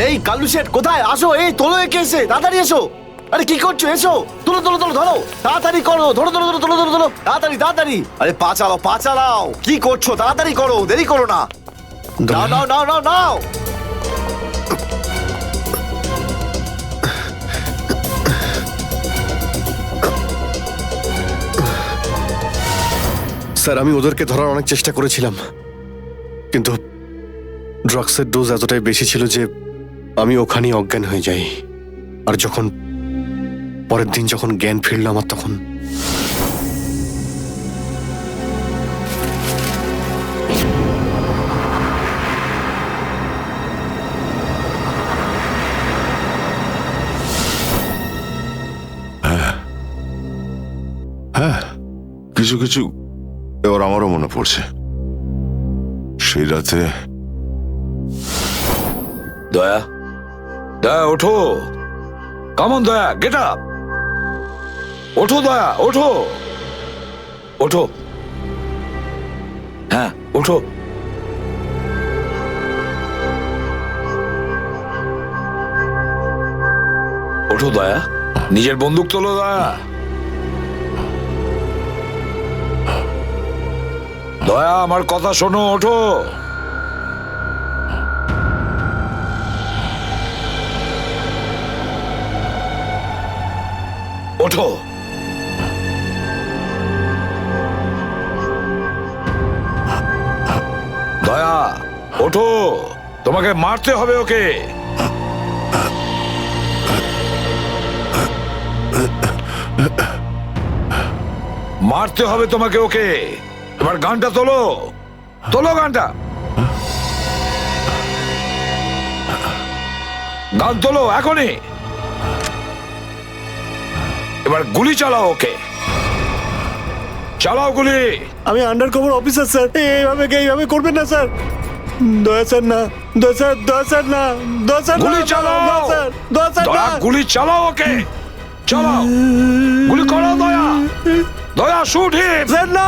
এই কালু শেঠ কোথায়? আসো, এই তোলো একে, এসে তাড়াতাড়ি এসো। আরে কি করছো? এসো, তুলো তুলো তুলো, ধরো তাড়াতাড়ি করো, ধরো ধরো ধরো, তুলো ধরো ধরো, তাড়াতাড়ি তাড়াতাড়ি। আরে পা চালাও, পা চালাও, কি করছো? তাড়াতাড়ি করো, দেরি করো না। নাও নাও নাও নাও নাও। স্যার, আমি ওদেরকে ধরার অনেক চেষ্টা করেছিলাম, কিন্তু ড্রাগসের ডোজ এতটাই বেশি ছিল যে আমি ওখানেই অজ্ঞান হয়ে যাই। আর যখন পরের দিন যখন জ্ঞান ফিরল আমার, তখন হ্যাঁ, কিছু কিছু এবার আমারও মনে পড়ছে। সেই রাতে দয়া, দয়া ওঠো, কামন দয়া, গেট আপ, ওঠো দয়া, ওঠো ওঠো, হ্যাঁ ওঠো। ওঠো দয়া, নিজের বন্দুক তোলো দয়া। দয়া আমার কথা শোনো, ওঠো। ওঠো। দয়া ওঠো, তোমাকে মারতে হবে ওকে। মারতে হবে তোমাকে ওকে। এবার গানটা তোলো, তোলো গানটা, গান তোলো এখনই। এবার গুলি চালাও ওকে, চালাও গুলি। আমি আন্ডার কভার অফিসার স্যার, এইভাবে করবেন না স্যার। দয়া স্যার না, দয়া স্যার, দয়া স্যার না, দয়া স্যার, গুলি চালাও, দয়া স্যার দয়া গুলি চালাও ওকে, চালাও গুলি করো দয়া, দয়া শুট হিম। স্যার না।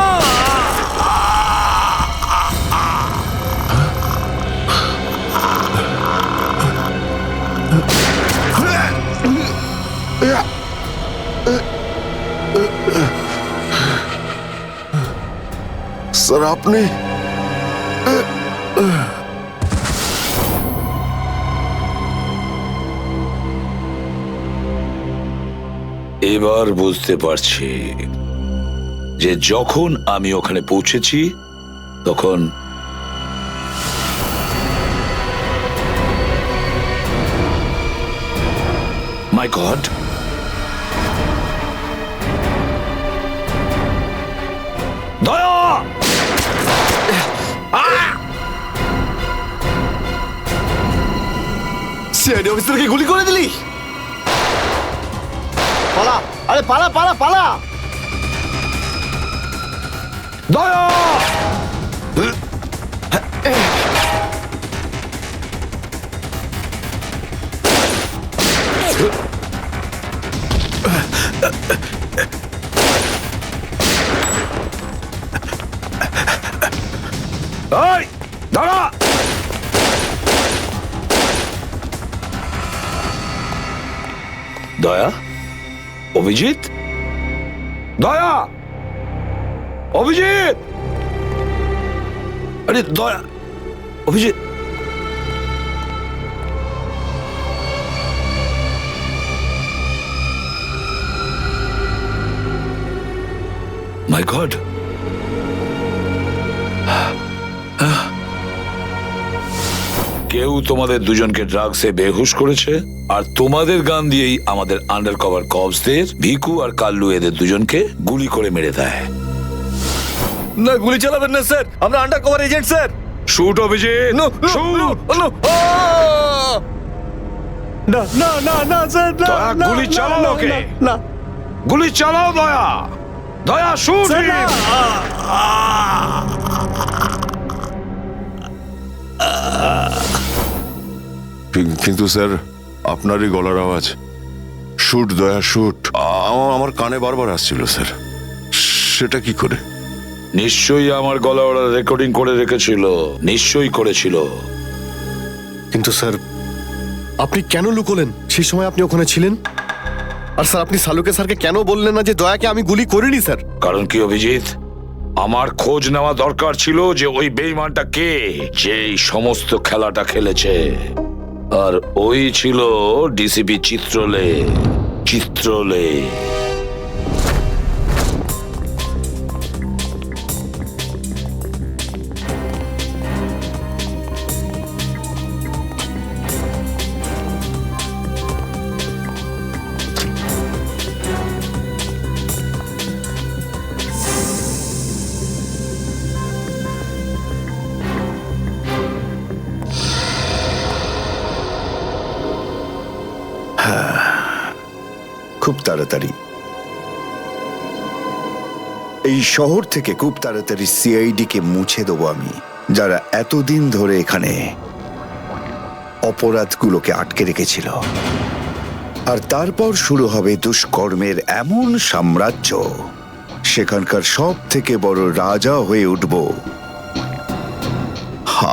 স্যার আপনি এবার বুঝতে পারছি যে যখন আমি ওখানে পৌঁছেছি তখন মাই গড, দয়া সিআইডি অফিসারকে গুলি করে দিলি? পালা, আরে পালা পালা পালা। দয়া এই দাঁড়া। দয়া, অভিজিৎ, দয়া, অভিজিৎ, আরে দয়া, অভিজিৎ, মাই গড, কেউ তোমাদের দুজনকে ড্রাগসে বেহুশ করেছে, আর তোমাদের গান দিয়েই আমাদের আন্ডার কভার কপসদের ভিকু আর কাল্লু এদের দুজনকে গুলি করে মেরে দেয়। না, গুলি চালাবেন না স্যার, আমরা under cover agent sir. Shoot Abhijit, shoot. না না না না স্যার, না, দয়া, না, গুলি না, চালাও না, ওকে। না, গুলি চালাও দয়া, দয়া শুট স্যার, না। কিন্তু স্যার আপনারই গলার আওয়াজ, শুট দয়া শুট, আমার কানে বারবার আসছিল স্যার। সেটা কি করে? নিশ্চয়ই আমার গলা ওরা রেকর্ডিং করে রেখেছিল, নিশ্চয়ই করেছিল। কিন্তু স্যার, আপনি কেন লুকোলেন? সেই সময় আপনি ওখানে ছিলেন। আর স্যার, আপনি সালুকে স্যারকে কেন বললেন না যে দয়াকে আমি গুলি করিনি স্যার? কারণ কি অভিজিৎ, আমার খোঁজ নেওয়া দরকার ছিল যে ওই বেঈমানটা কে, যে এই সমস্ত খেলাটা খেলেছে। আর ওই ছিল ডিসিপি চিত্রলে। চিত্রলে খুব তাড়াতাড়ি এই শহর থেকে খুব তাড়াতাড়ি সিআইডি কে মুছে দেবো আমি, যারা এতদিন ধরে এখানে অপরাধগুলোকে আটকে রেখেছিল। আর তারপর শুরু হবে দুষ্কর্মের এমন সাম্রাজ্য, সেখানকার সব থেকে বড় রাজা হয়ে উঠব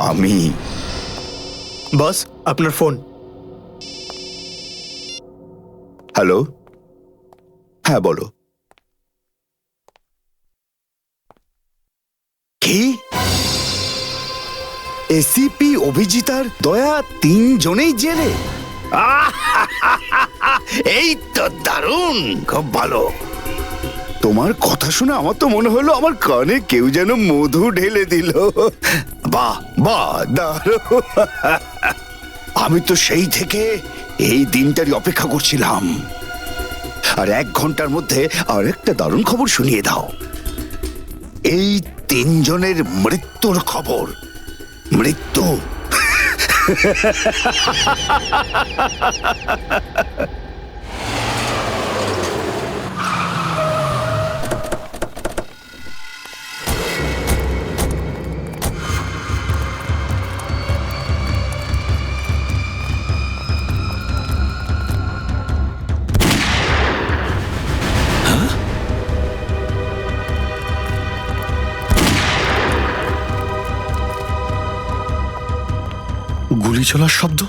আমি। বস, আপনার ফোন। হ্যালো, হ্যাঁ বলো। কি? এসিপি অভিজিৎ আর দয়া তিনজনেই জেলে? এই তো দারুণ, খুব ভালো। তোমার কথা শুনে আমার তো মনে হলো আমার কানে কেউ যেন মধু ঢেলে দিল। বাহ বাহ, দারুণ। আমি তো সেই থেকে এই দিনটারই অপেক্ষা করছিলাম। আর 1 ঘন্টার মধ্যে আরেকটা দারুণ খবর শুনিয়ে দাও। এই তিনজনের মৃত্যুর খবর। মৃত্যু। গুলি চলার শব্দ।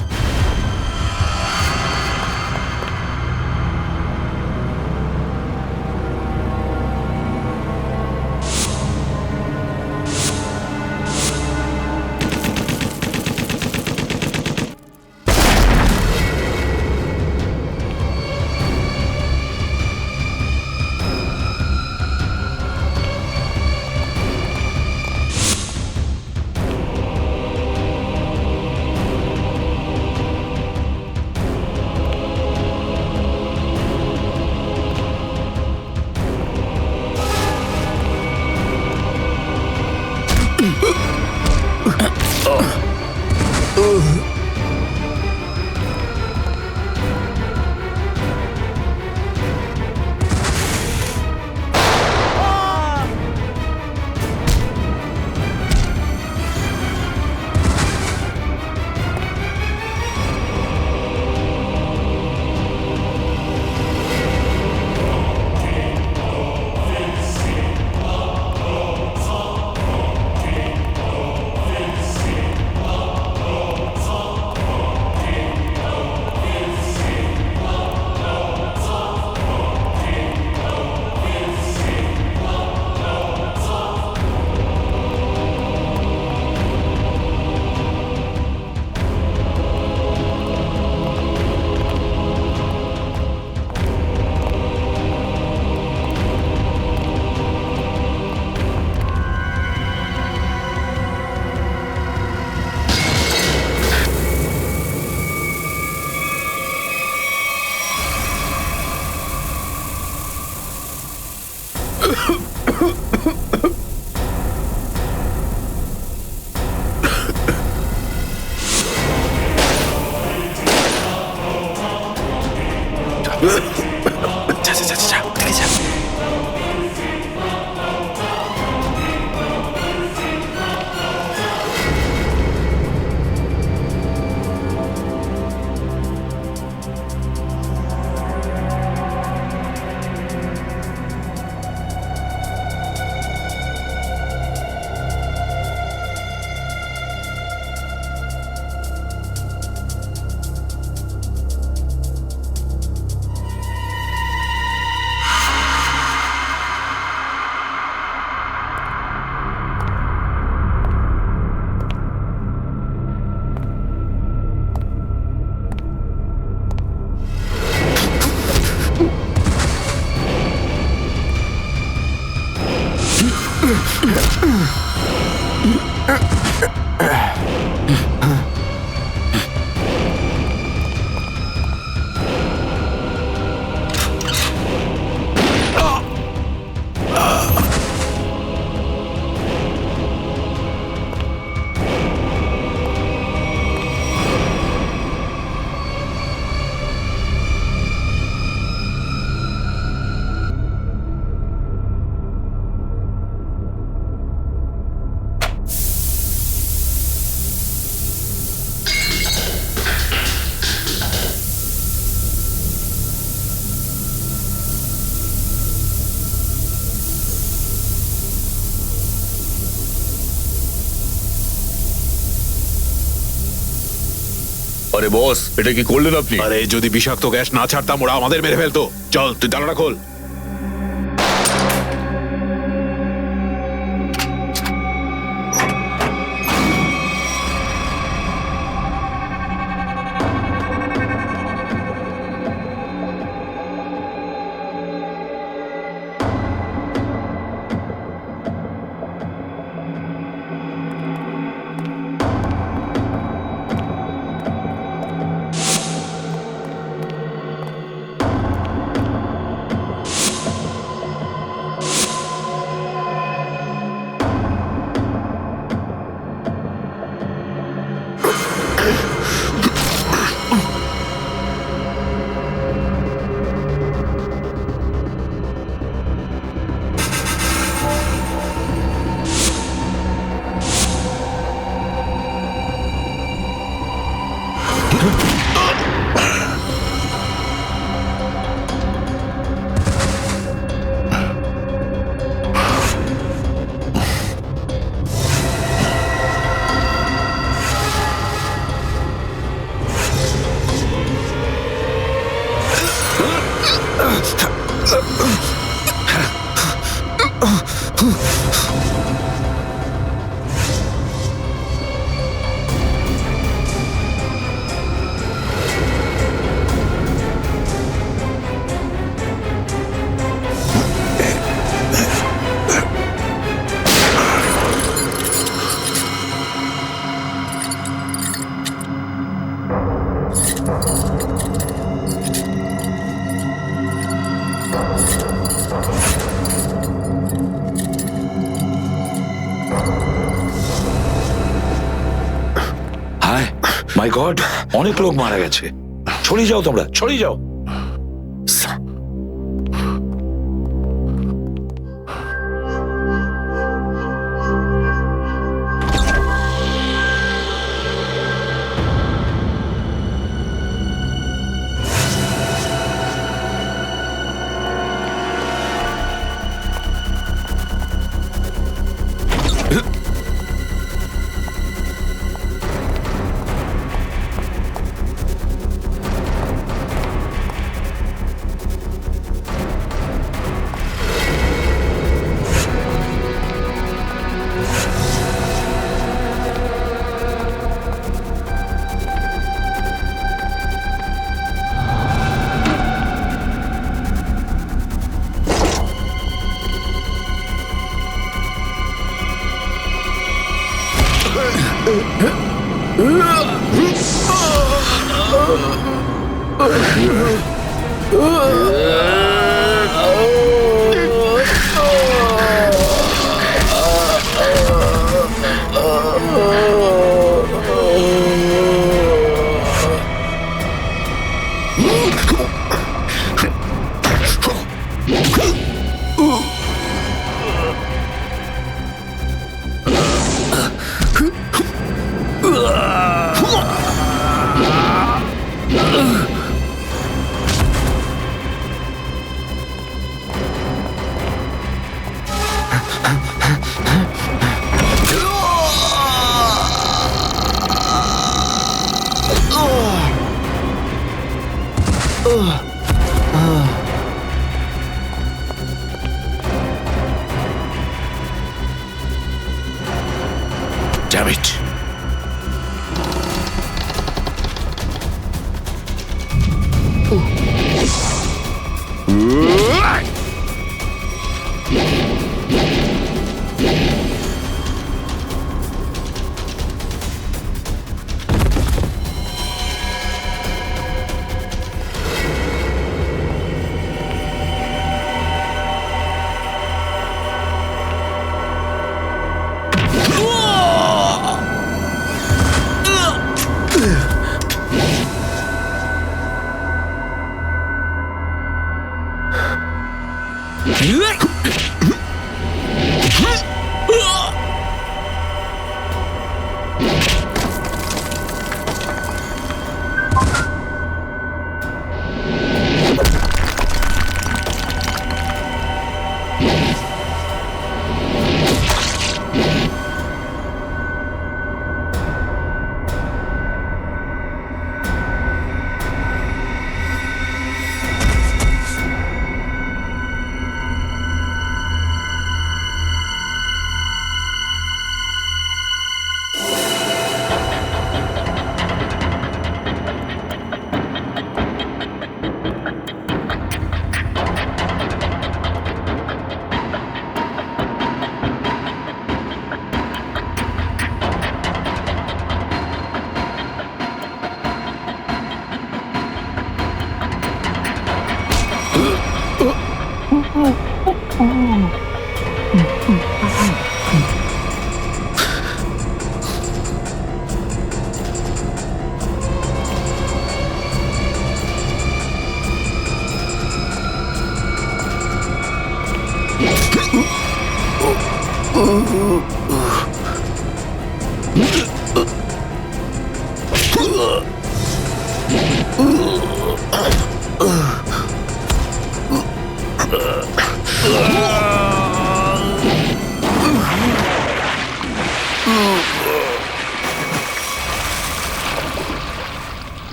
আরে বস, এটা কি করলেন আপনি? আরে যদি বিষাক্ত গ্যাস না ছাড়তাম ওরা আমাদের মেরে ফেলতো। চল তুই তালাটা খোল। হায় মাই গড, অনেক লোক মারা গেছে। ছড়িয়ে যাও তোমরা, ছড়িয়ে যাও। Damn it.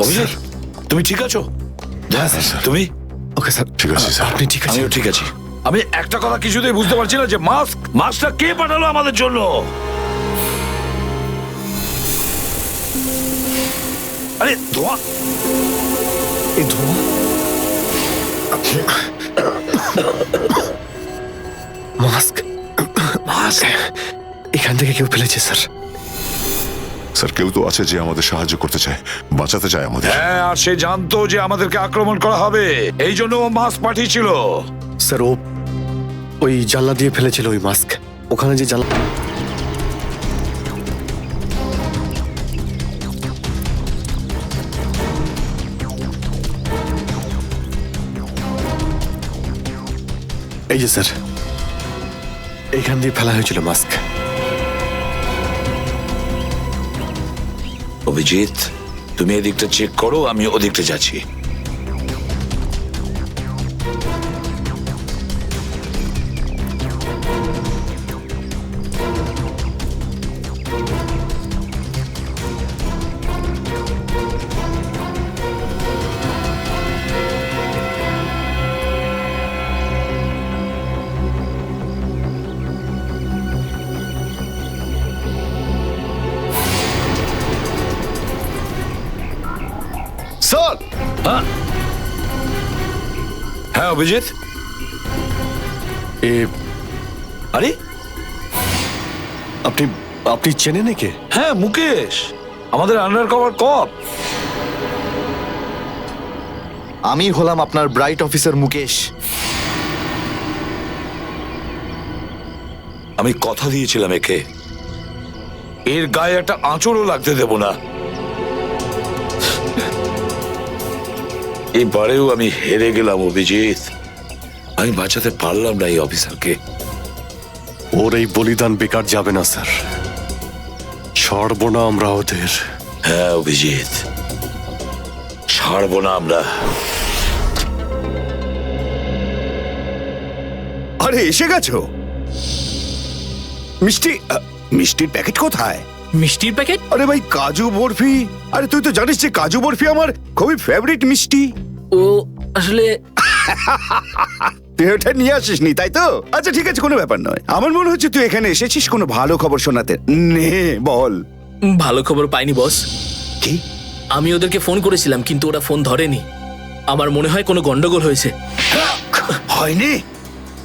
অভিজিৎ, তুমি ঠিক আছো? হ্যাঁ স্যার। তুমি? ওকে স্যার, ঠিক আছে, স্যার। আপনি ঠিক আছেন? আমিও ঠিক আছি। আমি একটা কথা কিছুতেই বুঝতে পারছি না যে মাস্কটা কে পাঠালো আমাদের জন্য? আরে ধোঁয়া! এই ধোঁয়া মাস্ক মাস্ক? এখান থেকে কেউ ফেলেছে স্যার। স্যার, কেউ তো আছে যে আমাদের সাহায্য করতে চায়, বাঁচাতে চায় আমাদের। হ্যাঁ, আর সে জানতো যে আমাদেরকে আক্রমণ করা হবে, এই জন্য ও মাস্ক পাঠিয়েছিল। স্যার, ও ওই জানলা দিয়ে ফেলেছিল ওই মাস্ক। ওখানে যে জানলা, এই যে স্যার, এইখান দিয়ে ফেলা হয়েছিল মাস্ক। অভিজিৎ, তুমি এদিকটা চেক করো, আমি ওদিকটা যাচ্ছি। স্যার, হ্যাঁ অভিজিৎ, এ আরে আপনি আপনি চেনেন একে? হ্যাঁ, মুকেশ, আমাদের আন্ডার কভার কপ। আমি হলাম আপনার ব্রাইট অফিসার মুকেশ। আমি কথা দিয়েছিলাম একে, এর গায়ে একটা আঁচড়ও লাগতে দেব না। এবারেও আমি হেরে গেলাম অভিজিৎ। আমি বাঁচাতে পারলাম না এই অফিসারকে। ওর এই বলিদান বেকার যাবে না স্যার, ছাড়বো না আমরা ওদের। হ্যাঁ অভিজিৎ, ছাড়বো না আমরা। আরে এসে গেছো? মিষ্টির প্যাকেট কোথায়? মিষ্টির প্যাকেট? আরে ভাই, কাজু বরফি। আরে তুই তো জানিস যে কাজু বরফি আমার খুবই ফেভারিট মিষ্টি। ও আসলে তুই ওটা নিয়ে আসিসনি, তাই তো? আচ্ছা ঠিক আছে, কোনো ব্যাপার নয়। আমার মনে হচ্ছে তুই এখানে এসেছিস কোনো ভালো খবর শোনাতে। নে বল। ভালো খবর পাইনি বস। কি? আমি ওদেরকে ফোন করেছিলাম কিন্তু ওরা ফোন ধরেনি। আমার মনে হয় কোনো গন্ডগোল হয়েছে। হয়নি?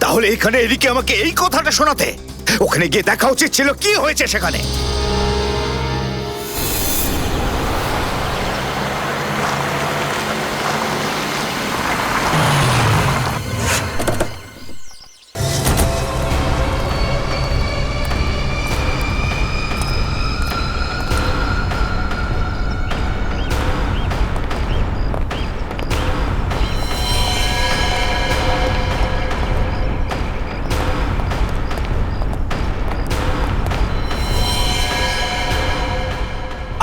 তাহলে এখানে এদিকে আমাকে এই কথাটা শোনাতে? ওখানে গিয়ে দেখা উচিত ছিল কি হয়েছে সেখানে।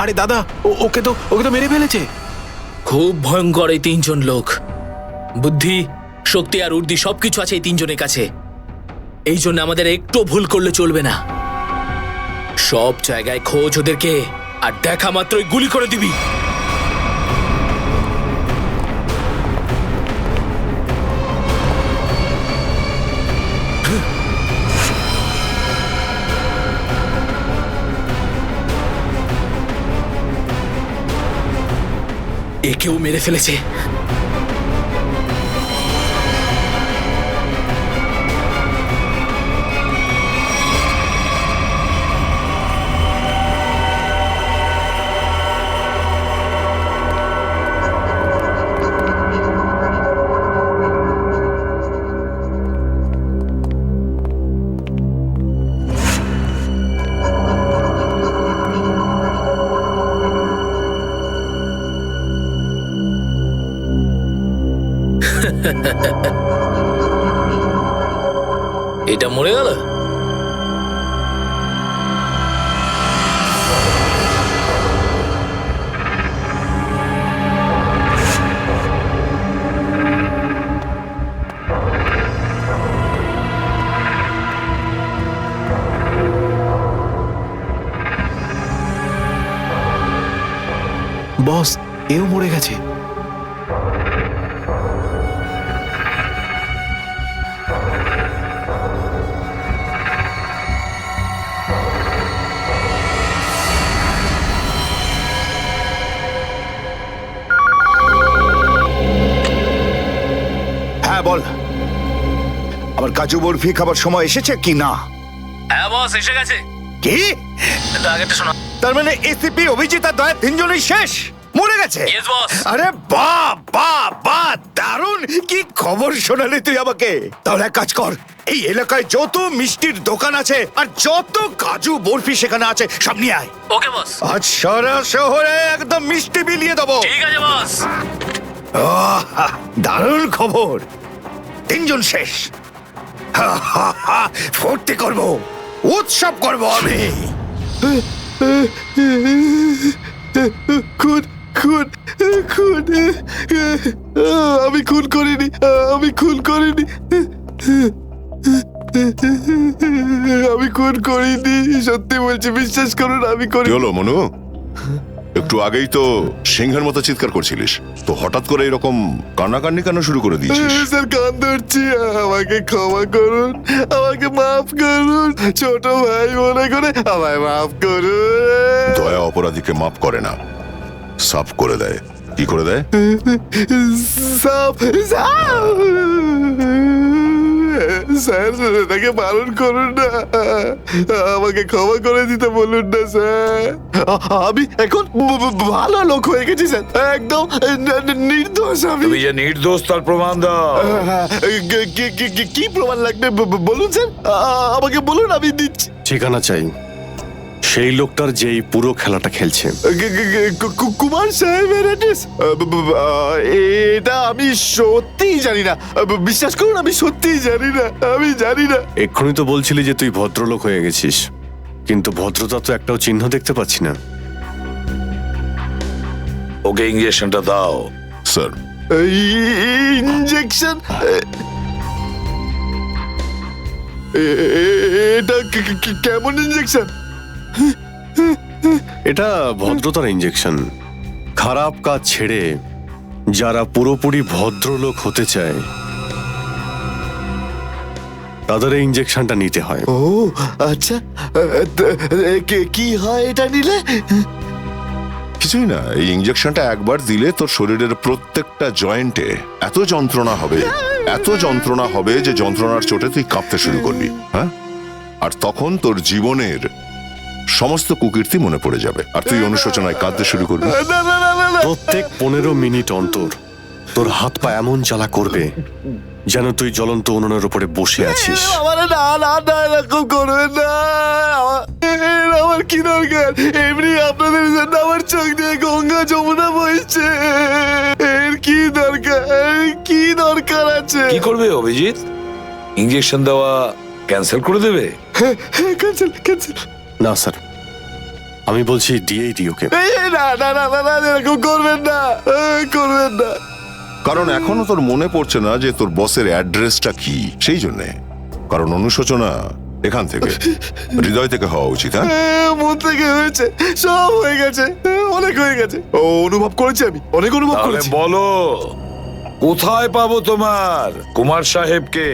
আরে দাদা, ওকে তো মেরে ফেলেছে। খুব ভয়ঙ্কর এই তিনজন লোক। বুদ্ধি, শক্তি আর উর্দি সবকিছু আছে এই তিনজনের কাছে। এই জন্য আমাদের একটু ভুল করলে চলবে না। সব জায়গায় খোঁজ ওদেরকে, আর দেখা মাত্রই গুলি করে দিবি। একেও মেরে ফেলেছে। এটা মরে গেল। বস, এও মরে গেছে। হ্যাঁ বল, আবার কাজু বরফি খাবার সময় এসেছে কি না? হ্যাঁ বস, এসে গেছে। কি? আগেরটা শোনা। তার মানে এসিপি, অভিজিৎ আর দয়া তিনজনই শেষ, মরে গেছে? Yes, boss. আরে বাহ বাহ বাহ, দারুণ! কি খবর শোনালি তুই আমাকে। তাহলে এক কাজ কর, এই এলাকায় যত মিষ্টির দোকান আছে আর যত কাজু বরফি সেখানে আছে সব নিয়ে আয়। ওকে বস। আজ সারা শহরে একদম মিষ্টি বিলিয়ে দেবো। ঠিক আছে বস। দারুণ খবর, তিনজন শেষ। ফুর্তি করব, উৎসব করব আমি। খুন খুন খুন, আমি খুন করিনি, আমি খুন করিনি, আমি খুন করিনি, সত্যি বলছি, বিশ্বাস করুন আমি কি করিনি। হলো মনু? একটু আগেই তো সিংহের মতো চিৎকার করছিলিস, তো হঠাৎ করে এরকম কান্নাকান্নি কেন শুরু করে দিয়েছিস? স্যার, কান ধরছি, আমাকে ক্ষমা করুন, আমাকে মাফ করুন, ছোট ভাই মনে করে আমায় মাফ করুন। দয়া অপরাধীকে মাফ করে না, সাফ করে দেয়। কি করে দেয়? সাপ সাপ, স্যার তাকে বারণ করুন না, আমাকে ক্ষমা করে দিতে বলুন না স্যার। আমি এখন ভালো লোক হয়ে গেছি স্যার, একদম নির্দোষ আমি। তুমি যে নির্দোষ তার প্রমাণ দাও। কি প্রমাণ লাগবে বলুন স্যার, আমাকে বলুন, আমি দিচ্ছি। ঠিকানা চাই সেই লোকটার যে এই পুরো খেলাটা খেলছে। কুমার সাহেবের অ্যাড্রেস? এটা আমি সত্যিই জানি না, বিশ্বাস করুন, আমি সত্যিই জানি না, আমি জানি না। এক্ষুনি তো বলছিলি যে তুই ভদ্রলোক হয়ে গেছিস, কিন্তু ভদ্রতা তো একটাও চিহ্ন দেখতে পাচ্ছি না। ওকে ইঞ্জেকশনটা দাও। Sir, injection? এটা কেমন ইঞ্জেকশন? এটা ভদ্রতার ইঞ্জেকশন। খারাপ কাজ ছেড়ে যারা পুরোপুরি ভদ্রলোক হতে চায় তাদের এই ইঞ্জেকশনটা নিতে হয়। ও আচ্ছা, কি হয় এটা নিলে? কিছুই না, এই ইঞ্জেকশনটা একবার দিলে তোর শরীরের প্রত্যেকটা জয়েন্টে এত যন্ত্রণা হবে, এত যন্ত্রণা হবে যে যন্ত্রণার চোটে তুই কাঁপতে শুরু করবি। হ্যাঁ, আর তখন তোর জীবনের সমস্ত কুকীর্তি মনে পড়ে যাবে, আর তুই অনুশোচনায় কাঁদতে শুরু করবি। প্রত্যেক 15 মিনিট অন্তর তোর হাত পা এমন জ্বালা করবে যেন তুই জ্বলন্ত উনুনের উপরে বসে আছিস। এরকম করবেন না, আমার কি দরকার? এমনি আপনাদের জন্য আমার চোখ দিয়ে গঙ্গা যমুনা বইছে, এর কি দরকার? কি দরকার আছে? কি করবে অভিজিৎ? ইঞ্জেকশন দেওয়া ক্যান্সেল করে দেবে? Cancel cancel? না স্যার, আমি বলছি দিয়েই দিই ওকে। না না না না, এরকম করবেন না, করবেন না। কারণ এখনো তোর মনে পড়ছে না যে তোর বসের অ্যাড্রেসটা কি, সেই জন্যে। কারণ অনুশোচনা এখান থেকে, হৃদয় থেকে হওয়া উচিত। হ্যাঁ, মন থেকে হয়েছে, সব হয়ে গেছে, অনেক হয়ে গেছে। ও অনুভব করেছি, আমি অনেক অনুভব তাহলে করেছি। বলো, কোথায় পাবো তোমার কুমার সাহেবকে?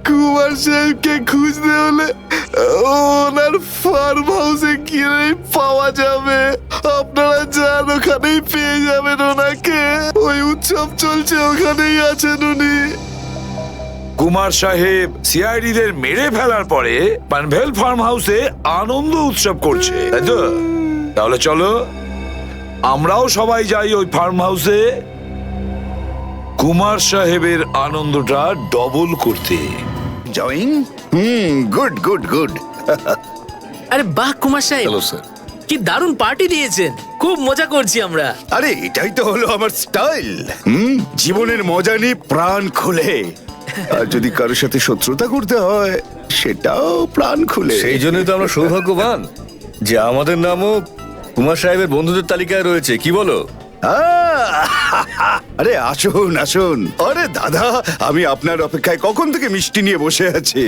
কুমার সাহেবকে খুঁজতে হলে ওনার ফার্ম হাউসে গিয়ে পাওয়া যাবে। আপনারা যান, ওখানেই পেয়ে যাবেন ওনাকে। ওই উৎসব চলছে, ওখানেই আছেন উনি। কুমার সাহেব সিআইডি দের মেরে ফেলার পরে পানভেল ফার্ম হাউসে আনন্দ উৎসব করছে, তাই তো? তাহলে চলো আমরাও সবাই যাই ওই ফার্ম হাউসে কুমার সাহেবের আনন্দটা ডবল করতে। জয়িং। Good good good. আরে বাহ কুমার সাহেব, হ্যালো স্যার। কি দারুণ পার্টি দিয়েছেন, খুব মজা করছি আমরা। আরে এটাই তো হলো আমার স্টাইল। জীবনের মজা নিয়ে প্রাণ খুলে, আর যদি কারোর সাথে শত্রুতা করতে হয় সেটাও প্রাণ খুলে। সেই জন্যই তো আমরা সৌভাগ্যবান যে আমাদের নামও কুমার সাহেবের বন্ধুদের তালিকায় রয়েছে, কি বলো? আরে আসুন আসুন। আরে দাদা, আমি আপনার অপেক্ষায় কখন থেকে মিষ্টি নিয়ে বসে আছি।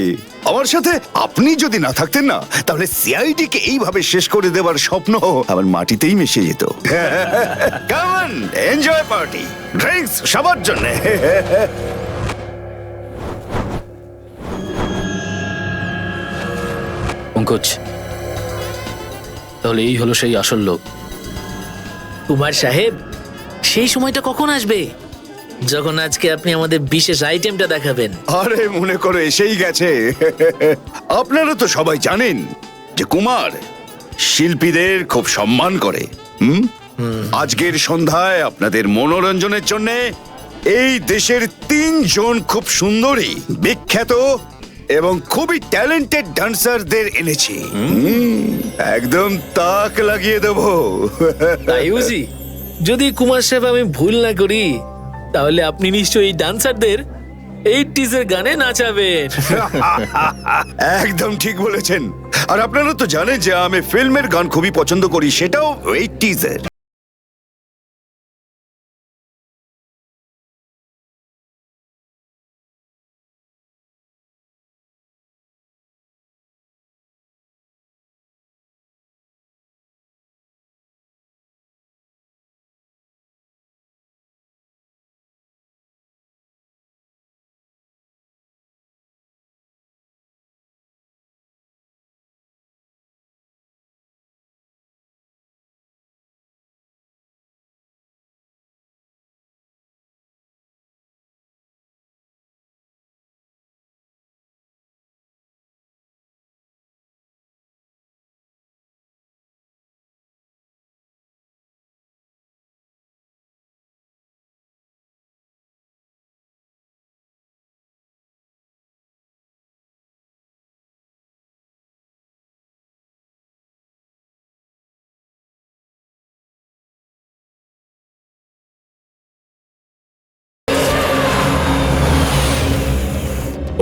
আমার সাথে আপনি যদি না থাকতেন না, তাহলে সিআইডি কে এইভাবে শেষ করে দেওয়ার স্বপ্ন আমার মাটিতেই মিশে যেত। কেমন এনজয় পার্টি, ড্রিঙ্কস সবার জন্য। পঙ্কজ, তাহলে এই হলো সেই আসল লোক। কুমার সাহেব, সেই সময়টা কখন আসবে যখন আজকে আপনি আমাদের বিশেষ আইটেমটা দেখাবেন? আরে মনে করো এসেই গেছে। আপনারা তো সবাই জানেন যে কুমার শিল্পীদের খুব সম্মান করে। আজকের সন্ধ্যায় আপনাদের মনোরঞ্জনের জন্য এই দেশের 3 জন খুব সুন্দরী, বিখ্যাত এবং খুবই ট্যালেন্টেড ডান্সারদের এনেছি। একদম তাক লাগিয়ে দেবো। তাই বুঝি? যদি কুমার সাহেব আমি ভুল না করি, তাহলে আপনি নিশ্চয়ই এই ডান্সারদের 80s এর গানে নাচাবেন। একদম ঠিক বলেছেন। আর আপনারা তো জানেন যে আমি ফিল্মের গান খুবই পছন্দ করি, সেটাও 80s এর।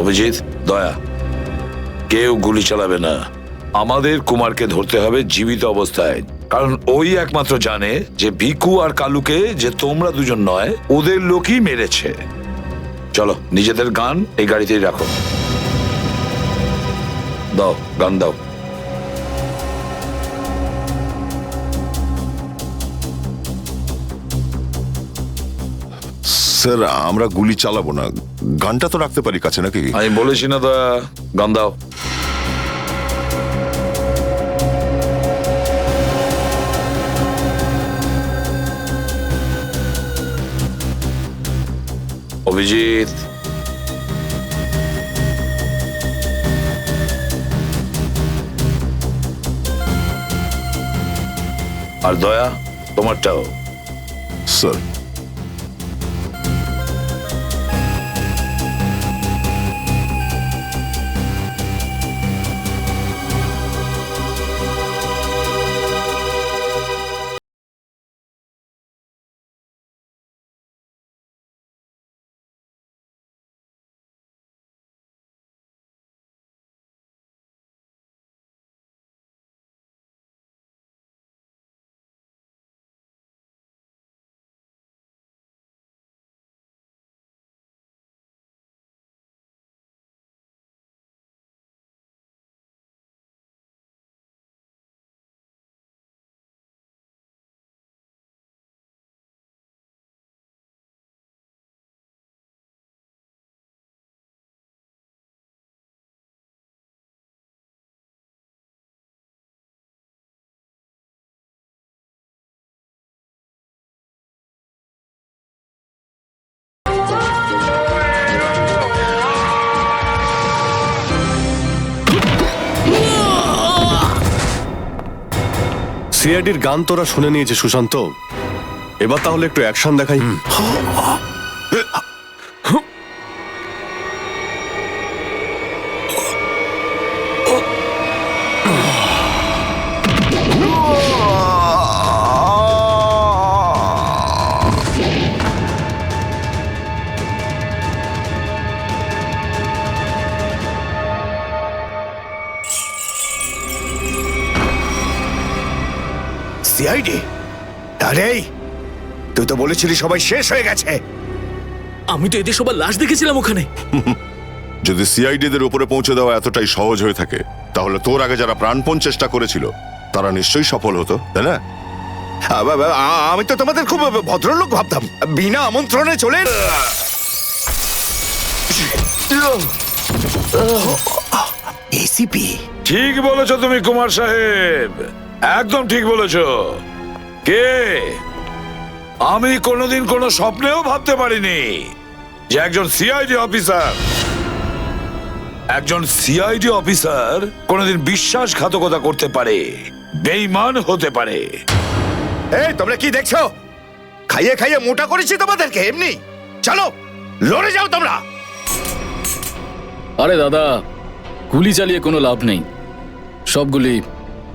অভিজিৎ, দয়া, কেউ গুলি চালাবে না। আমাদের কুমারকে ধরতে হবে জীবিত অবস্থায়, কারণ ওই একমাত্র জানে যে ভিকু আর কালুকে যে তোমরা দুজন নয়, ওদের লোকই মেরেছে। চলো, নিজেদের গান এই গাড়িতেই রাখো। দাও, গান দাও। স্যার, আমরা গুলি চালাবো না, গানটা তো রাখতে পারি কাছে নাকি? আমি বলেছি না দয়া, গান দাও। অভিজিৎ, আর দয়া, তোমারটাও। স্যার সিআইডির গান তোরা শুনে নিয়েছে সুশান্ত, এবার তাহলে একটু অ্যাকশন দেখাই। সিআইডি? আরে তুই তো বলেছিলি সবাই শেষ হয়ে গেছে। আমি তো এদের সবার লাশ দেখেছিলাম ওখানে। যদি সিআইডিদের উপরে পৌঁছে দেওয়া এতটাই সহজ হয়ে থাকে, তাহলে তোর আগে যারা প্রাণপণ চেষ্টা করেছিল তারা নিশ্চয়ই সফল হতো, তাই না? আমি তো তোমাদের খুব ভদ্রলোক ভাবতাম, বিনা আমন্ত্রণে চলে এসিপি। ঠিক বলেছো তুমি কুমার সাহেব, একদম ঠিক বলেছো। কে? আমি কোনোদিন কোনো স্বপ্নেও ভাবতে পারিনি যে একজন সিআইডি অফিসার কোনোদিন বিশ্বাসঘাতকতা করতে পারে, বেঈমান হতে পারে। এই তোমরা কি দেখছো? খাইয়ে খাইয়ে মোটা করেছি তোমাদেরকে এমনি। চলো লড়ে যাও তোমরা। আরে দাদা, গুলি চালিয়ে কোনো লাভ নেই, সবগুলি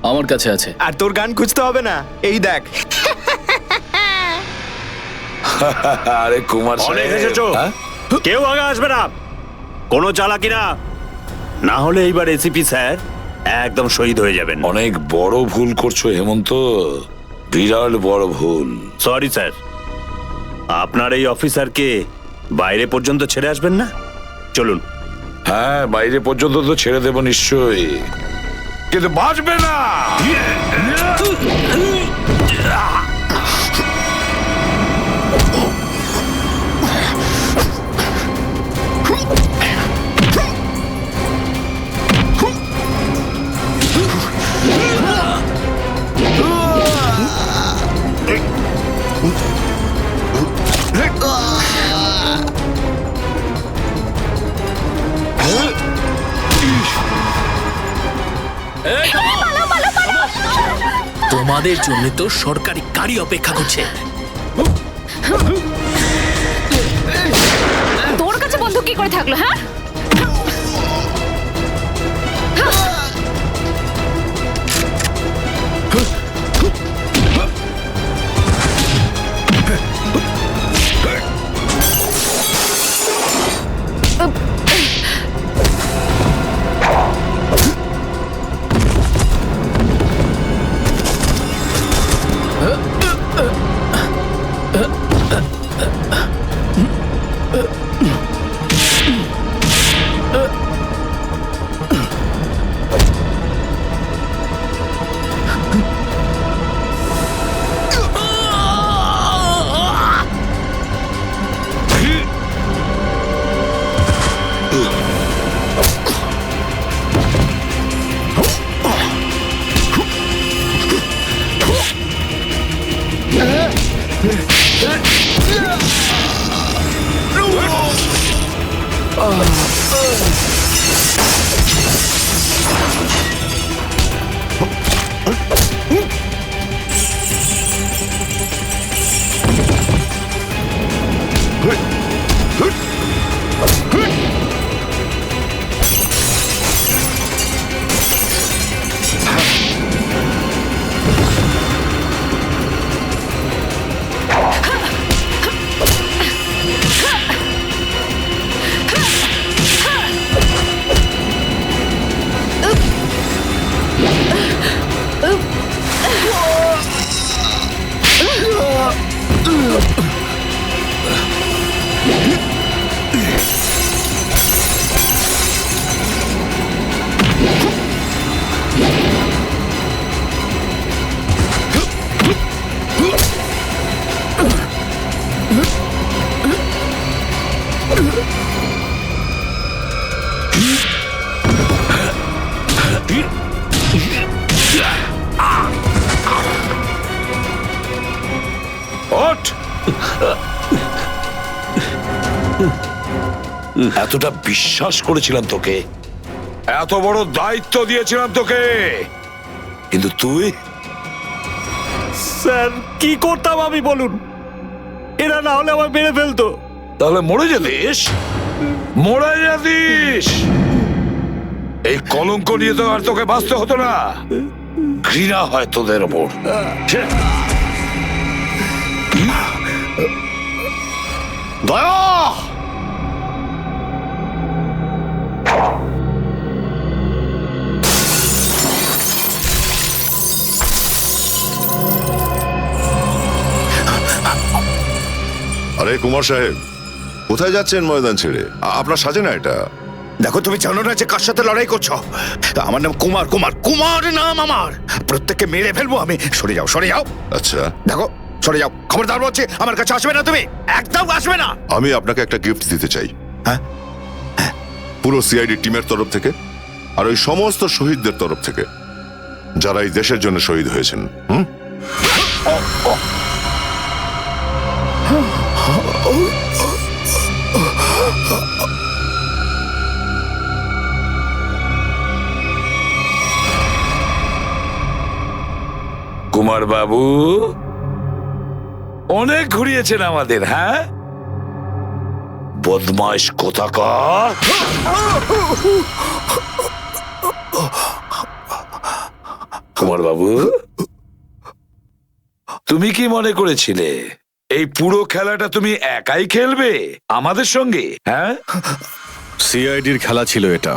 আমার কাছে আছে। আর তোর গান খুঁজতে হবে না, এই দেখ। আরে কুমার অনেক সাহেব, এসেছো, হ্যাঁ? কেউ আগে আসবে না, কোনো চালাকি না, না হলে এইবার এসিপি স্যার একদম শহীদ হয়ে যাবেন। অনেক বড় ভুল করছো হেমন্ত, বিরাট বড় ভুল। সরি স্যার, আপনার এই অফিসারকে বাইরে পর্যন্ত ছেড়ে আসবেন না? চলুন। হ্যাঁ, বাইরে পর্যন্ত তো ছেড়ে দেবো নিশ্চয়ই, কিন্তু বাঁচবে না। তোমাদের জন্য তো সরকারি গাড়ি অপেক্ষা করছে। তোর কাছে বন্দুক কি করে থাকলো? হ্যাঁ, এতটা বিশ্বাস করেছিলাম তোকে, এত বড় দায়িত্ব দিয়েছিলাম তোকে, কিন্তু স্যার কি করতাম আমি বলুন, এরা না হলে আমার মেরে ফেলতো। তাহলে মরে যেতিস, মরে যেতিস। এই কলঙ্ক নিয়ে তো আর তোকে বাঁচতে হতো না। ঘৃণা হয় তোদের ওপর। দয়া! আরে কুমার সাহেব, কোথায় যাচ্ছেন ময়দান ছেড়ে? আপনার সাজে না এটা। দেখো, তুমি জানো না যে কার সাথে লড়াই করছো? আমার নাম কুমার, কুমার, কুমার নাম আমার। প্রত্যেককে মেরে ফেলবো আমি। সরে যাও, সরে যাও। আচ্ছা, দেখো, সরে যাও। খবরদার বলছি, আমার কাছে আসবে না তুমি, একদম আসবে না। আমি আপনাকে একটা গিফট দিতে চাই। হ্যাঁ? পুরো সিআইডি টিমের তরফ থেকে আর ওই সমস্ত শহীদদের তরফ থেকে যারা এই দেশের জন্য শহীদ হয়েছেন। কুমার বাবু অনেক ঘুরিয়েছেন আমাদের, হ্যাঁ? বদমাইশ কোথাকার। কুমার বাবু, তুমি কি মনে করেছিলে এই পুরো খেলাটা তুমি একাই খেলবে আমাদের সঙ্গে? হ্যাঁ, সিআইডির খেলা ছিল এটা,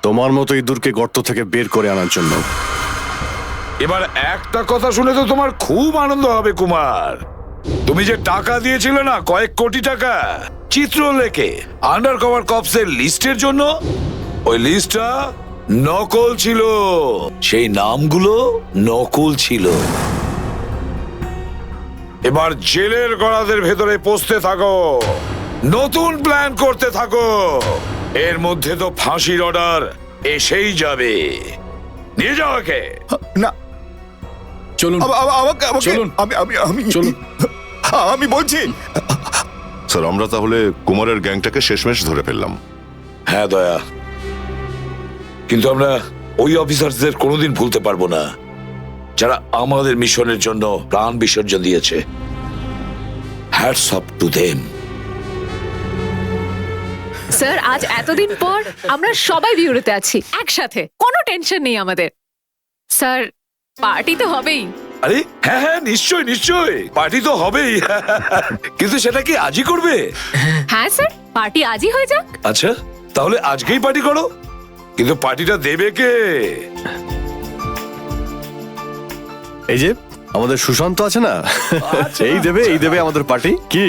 তোমার মতো ইঁদুরকে গর্ত থেকে বের করে আনার জন্য। এবার একটা কথা শুনে তো তোমার খুব আনন্দ হবে কুমার। তুমি যে টাকা দিয়েছিলে না, কয়েক কোটি টাকা চিত্রলেখে আন্ডার কভার কপসের লিস্টের জন্য, ওই লিস্টটা নকল ছিল। সেই নামগুলো নকল ছিল। এবার জেলের গড়াদের ভেতরে পৌঁছতে থাকো, নতুন প্ল্যান করতে থাকো। এর মধ্যে তো ফাঁসির অর্ডার এসেই যাবে। নিয়ে যাও একে। না, চলুন চলুন। চলুন। আমি বলছি। স্যার, আমরা তাহলে কুমারের গ্যাংটাকে শেষমেশ ধরে ফেললাম। হ্যাঁ দয়া, কিন্তু আমরা ওই অফিসারদের কোনোদিন ভুলতে পারবো না যারা আমাদের মিশনের জন্য প্রাণ বিসর্জন দিয়েছে। Hats off to them. Sir, আজ এতদিন পর আমরা সবাই বিউরোতে আছি একসাথে, কোনো টেনশন নেই আমাদের। স্যার, পার্টি তো হবেই। আরে হ্যাঁ হ্যাঁ, নিশ্চয় নিশ্চয়, পার্টি তো হবেই। কিন্তু সেটা কি আজই করবে? হ্যাঁ স্যার, পার্টি আজই হয়ে যাক। আচ্ছা, তাহলে আজকেই পার্টি করো। কিন্তু পার্টিটা দেবে কে? এই যে আমাদের সুশান্ত আছে না, এই দেবে আমাদের পার্টি। কি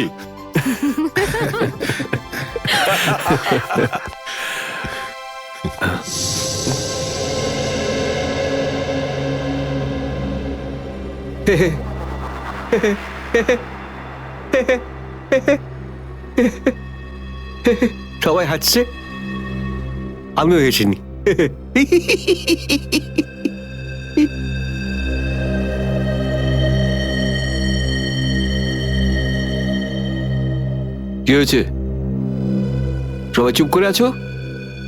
সবাই হাসছে, আমিও হেসিনি। কি হয়েছে? সবাই চুপ করে আছো?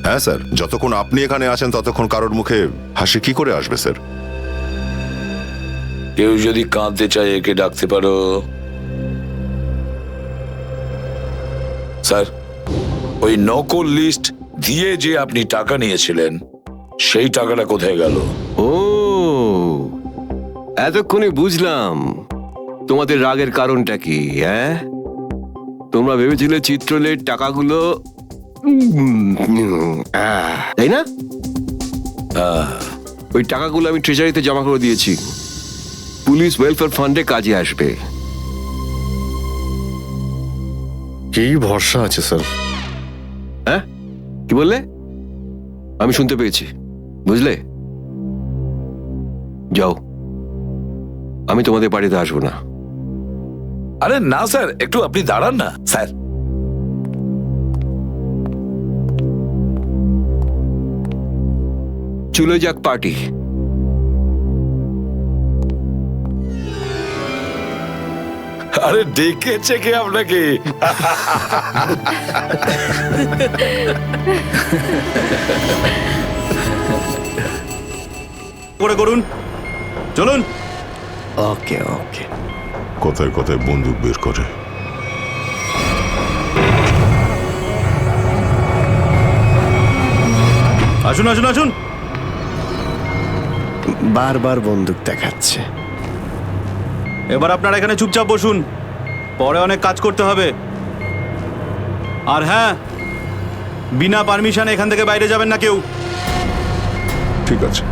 হ্যাঁ স্যার, যতক্ষণ আপনি এখানে আছেন ততক্ষণ কারোর মুখে হাসি কি করে আসবে স্যার? কেউ যদি কাঁদতে চায় একে ডাকতে পারো। স্যার, ওই নকল লিস্ট দিয়ে যে আপনি টাকা নিয়েছিলেন, সেই টাকাটা কোথায় গেল? ও, এতক্ষণে বুঝলাম তোমাদের রাগের কারণটা কি। হ্যাঁ, তোমরা ভেবেছিলে চিত্রলের টাকাগুলো, তাই না? ওই টাকাগুলো আমি ট্রেজারিতে জমা করে দিয়েছি, পুলিশ ওয়েলফেয়ার ফান্ডে কাজে আসবে। কি ভরসা আছে স্যার? হ্যাঁ, কি বললে? আমি শুনতে পেয়েছি, বুঝলে? যাও, আমি তোমাদের বাড়িতে আসবো না। আরে না স্যার, একটু আপনি দাঁড়ান না স্যার। চলে যাক পার্টি। আরে ডেকেছে কে আপনাকে? করে করুন, চলুন। ওকে ওকে। কথায় কথায় বন্দুক বের করে। আসুন আসুন আসুন। বারবার বন্দুক দেখাচ্ছে। এবার আপনারা এখানে চুপচাপ বসুন, পরে অনেক কাজ করতে হবে। আর হ্যাঁ, বিনা পারমিশনে এখান থেকে বাইরে যাবেন না কেউ। ঠিক আছে।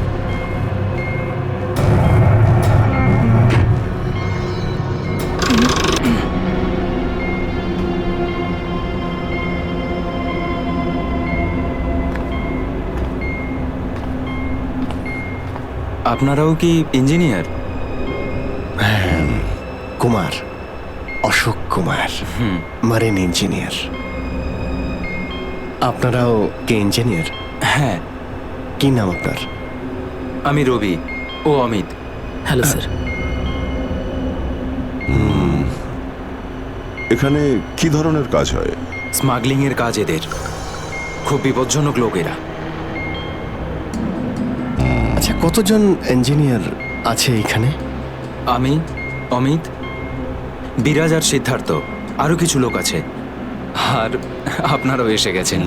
আপনারাও কি engineer? Kumar, Ashok Kumar, marine engineer. আপনারাও কে ইঞ্জিনিয়ার? হ্যাঁ, কি নাম আপনার? আমি রবি, ও অমিত। Hello sir. এখানে কি ধরনের কাজ হয়? স্মাগলিং এর কাজ এদের। খুব বিপজ্জনক লোক এরা। আচ্ছা, কতজন ইঞ্জিনিয়ার আছে এখানে? আমি, অমিত, বিরাজ আর সিদ্ধার্থ, আরো কিছু লোক আছে। আর আপনারাও এসে গেছেন।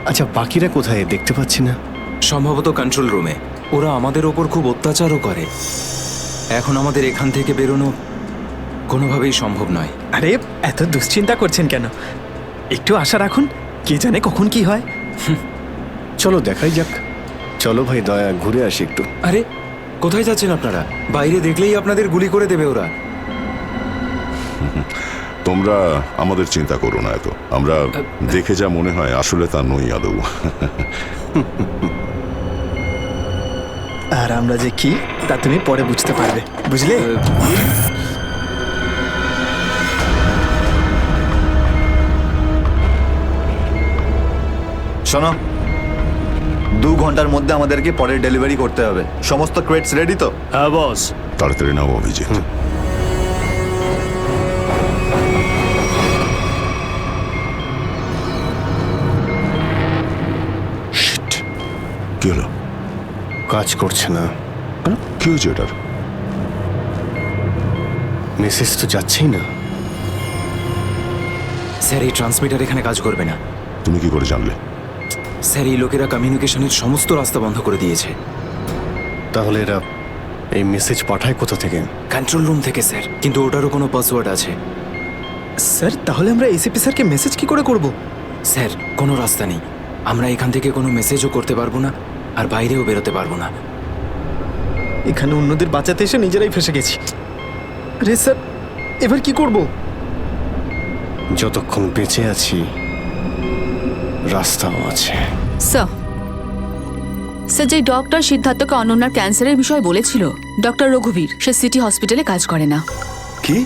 আচ্ছা, বাকিরা কোথায় দেখতে পাচ্ছি না? সম্ভবত কন্ট্রোল রুমে। ওরা আমাদের ওপর খুব অত্যাচারও করে। এখন আমাদের এখান থেকে বেরোনো কোনোভাবেই সম্ভব নয়। আরে এত দুশ্চিন্তা করছেন কেন? একটু আশা রাখুন, কে জানে কখন কি হয়। চলো দেখাই যাক। চলো ভাই, দয়া ঘুরে আসি একটু। আরে কোথায় যাচ্ছেন আপনারা? বাইরে দেখলেই আপনাদের গুলি করে দেবে ওরা। তোমরা আমাদের চিন্তা করো না এত। আমরা দেখে যা মনে হয় আসলে তা নই আদৌ। আর আমরা যে কি তা তুমি পরে বুঝতে পারবে, বুঝলে? শোনো, 2 ঘন্টার মধ্যে আমাদেরকে পরের ডেলিভারি করতে হবে। সমস্ত ক্রেটস রেডি তো? হ্যাঁ বস। তাড়াতাড়ি নাও অভিজিৎ। Shit! কি হলো? কাজ করছে না। কেন? কি হয়েছে এটার? মেসেজ তো যাচ্ছেই না। স্যার, এই ট্রান্সমিটার এখানে কাজ করবে না। তুমি কি করে জানলে? স্যার, এই লোকেরা কমিউনিকেশনের সমস্ত রাস্তা বন্ধ করে দিয়েছে। তাহলে এরা এই মেসেজ পাঠায় কোথা থেকে? কন্ট্রোল রুম থেকে স্যার, কিন্তু ওটারও কোনো পাসওয়ার্ড আছে। স্যার, তাহলে আমরা এসিপি স্যারকে মেসেজ কি করে করব? স্যার, কোনো রাস্তা নেই। আমরা এখান থেকে কোনো মেসেজও করতে পারবো না, আর বাইরেও বেরোতে পারবো না। এখানে অন্যদের বাঁচাতে এসে নিজেরাই ফেসে গেছি। আরে স্যার, এবার কি করব? যতক্ষণ বেঁচে আছি রাস্তাও আছে। স্যার, যে ডক্টর সিদ্ধার্থকে অনন্যার ক্যান্সারের বিষয় বলেছিল, ডক্টর রঘুবীর, সে সিটি হসপিটালে কাজ করে না। কি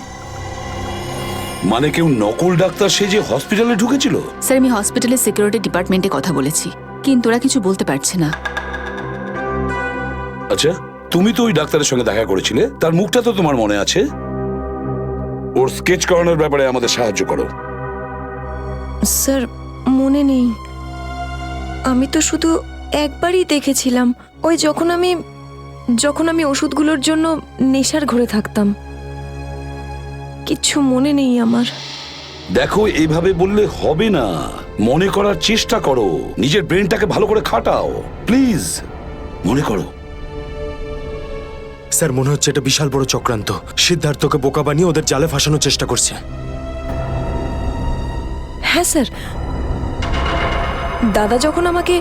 মানে? কেউ নকল ডাক্তার সেজে হসপিটালে ঢুকেছিল? স্যার, আমি হসপিটালের সিকিউরিটি ডিপার্টমেন্টে কথা বলেছি, কিন্তু ওরা কিছু বলতে পারছে না। আচ্ছা, তুমি তো ওই ডাক্তারের সঙ্গে দেখা করেছিলে, তার মুখটা তো তোমার মনে আছে। ওর স্কেচ করানোর ব্যাপারে আমাদের সাহায্য করো। স্যার, মনে নেই। আমি তো শুধু একবারই দেখেছিলাম, ওই যখন আমি ওষুধগুলোর জন্য নেশার ঘরে থাকতাম। কিচ্ছু মনে নেই আমার। দেখো, এইভাবে বললে হবে না। মনে করার চেষ্টা করো, নিজের ব্রেনটাকে ভালো করে খাটাও প্লিজ। মনে করো। স্যার, মনে হচ্ছে এটা বিশাল বড় চক্রান্ত। সিদ্ধার্থকে বোকা বানিয়ে ওদের জালে ফাঁসানোর চেষ্টা করছে। হ্যাঁ স্যার, দাদা যখন আমাকে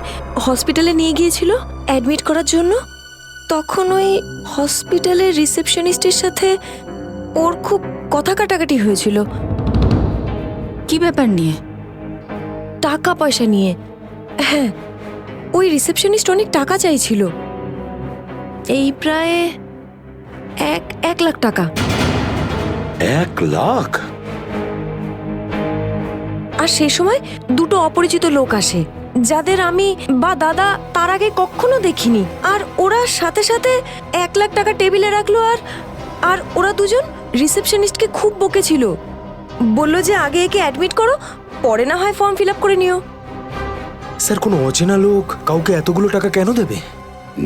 হসপিটালে নিয়ে গিয়েছিল অ্যাডমিট করার জন্য, তখন ওই হসপিটালের রিসেপশনিস্টের সাথে ওর খুব কথা কাটাকাটি হয়েছিল। কি ব্যাপার নিয়ে? টাকা পয়সা নিয়ে। হ্যাঁ, ওই রিসেপশনিস্ট অনেক টাকা চাইছিল, এই প্রায় 1 লাখ টাকা। 1 লাখ? আর সে সময় 2টো অপরিচিত লোক আসে, যাদের আমি বা দাদা তার আগে কখনো দেখিনি। আর ওরা সাথে সাথে 1 লাখ টাকা টেবিলে রাখলো। আর ওরা দুজন রিসেপশনিস্টকে খুব বকেছিল, বলল যে আগে একে অ্যাডমিট করো, পরে না হয় ফর্ম ফিল আপ করে নিও। স্যার, কোনো অচেনা লোক কাউকে এতগুলো টাকা কেন দেবে?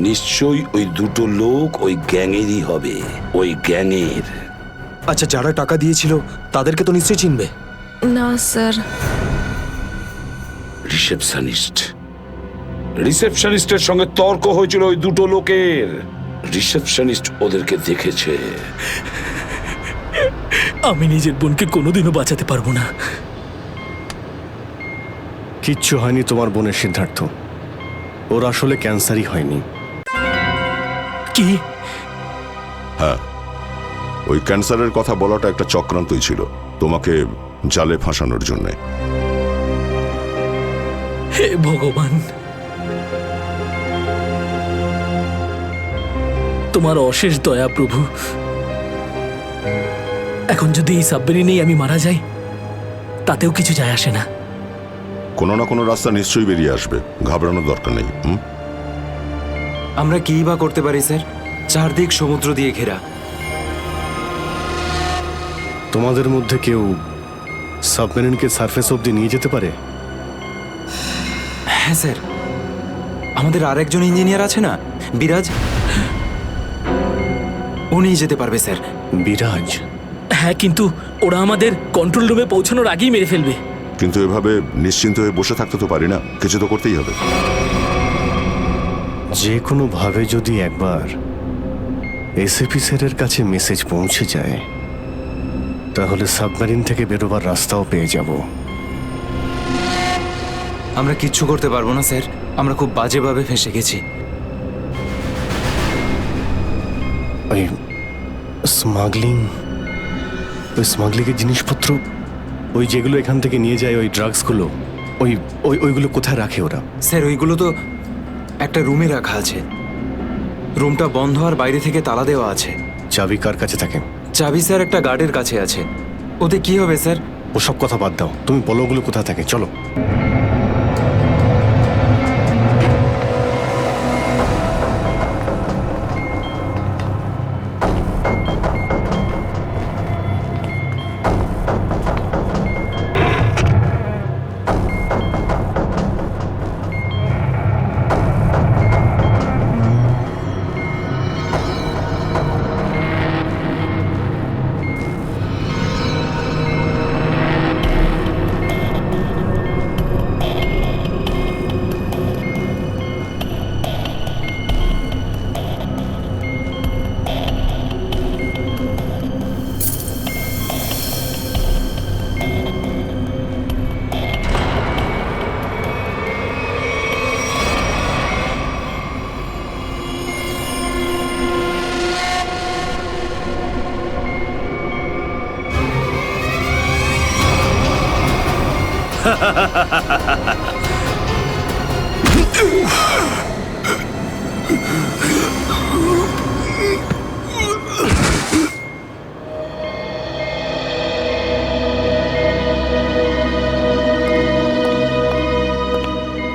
নিশ্চয়ই ওই দুটো লোক ওই গ্যাংয়েরই হবে, ওই গ্যাংয়ের। আচ্ছা, যারা টাকা দিয়েছিল তাদেরকে তো নিশ্চয়ই চিনবে। না স্যার। রিসেপশনিস্টের সঙ্গে তর্ক হয়েছিল ওই দুটো লোকের। রিসেপশনিস্ট ওদেরকে দেখেছে। আমি নিজের বোনকে কোনোদিনও বাঁচাতে পারবো না। কিচ্ছু হয়নি তোমার বোনের সিদ্ধার্থ, ওর আসলে ক্যান্সারই হয়নি। কি? হ্যাঁ, ওই ক্যান্সারের কথা বলাটা একটা চক্রান্তই ছিল, তোমাকে জালে ফাঁসানোর জন্যে। হে ভগবান, তোমার অশেষ দয়া প্রভু। এখন যদি এই সাবমেরিনেই আমি মারা যাই, তাতেও কিছু যায় আসে না। কোনো না কোনো রাস্তা নিশ্চয়ই বেরিয়ে আসবে, ঘাবড়ানোর দরকার নেই। আমরা কি বা করতে পারি স্যার? চারদিক সমুদ্র দিয়ে ঘেরা। তোমাদের মধ্যে কেউ সাবমেরিনকে সারফেস অবধি নিয়ে যেতে পারে? হ্যাঁ স্যার, আমাদের আরেকজন ইঞ্জিনিয়ার আছে না, বিরাজ, ও নিয়ে যেতে পারবে স্যার। বিরাজ? হ্যাঁ, কিন্তু ওরা আমাদের কন্ট্রোল রুমে পৌঁছানোর আগেই মেরে ফেলবে। কিন্তু এভাবে নিশ্চিন্ত হয়ে বসে থাকতে তো পারি না, কিছু তো করতেই হবে। যে কোনো ভাবে যদি একবার এসএপি স্যারের কাছে মেসেজ পৌঁছে যায়, তাহলে সাবমেরিন থেকে বেরোবার রাস্তাও পেয়ে যাব। আমরা কিচ্ছু করতে পারবো না স্যার, আমরা খুব বাজেভাবে ফেঁসে গেছি। ওই স্মাগলিংয়ের জিনিসপত্র, ওই যেগুলো এখান থেকে নিয়ে যায়, ওই ড্রাগসগুলো, ওইগুলো কোথায় রাখে ওরা? স্যার ওইগুলো তো একটা রুমে রাখা আছে। রুমটা বন্ধ আর বাইরে থেকে তালা দেওয়া আছে। চাবি কার কাছে থাকে? চাবি স্যার একটা গার্ডের কাছে আছে। ওতে কি হবে স্যার? ওসব কথা বাদ দাও, তুমি বলো ওগুলো কোথায় থাকে, চলো।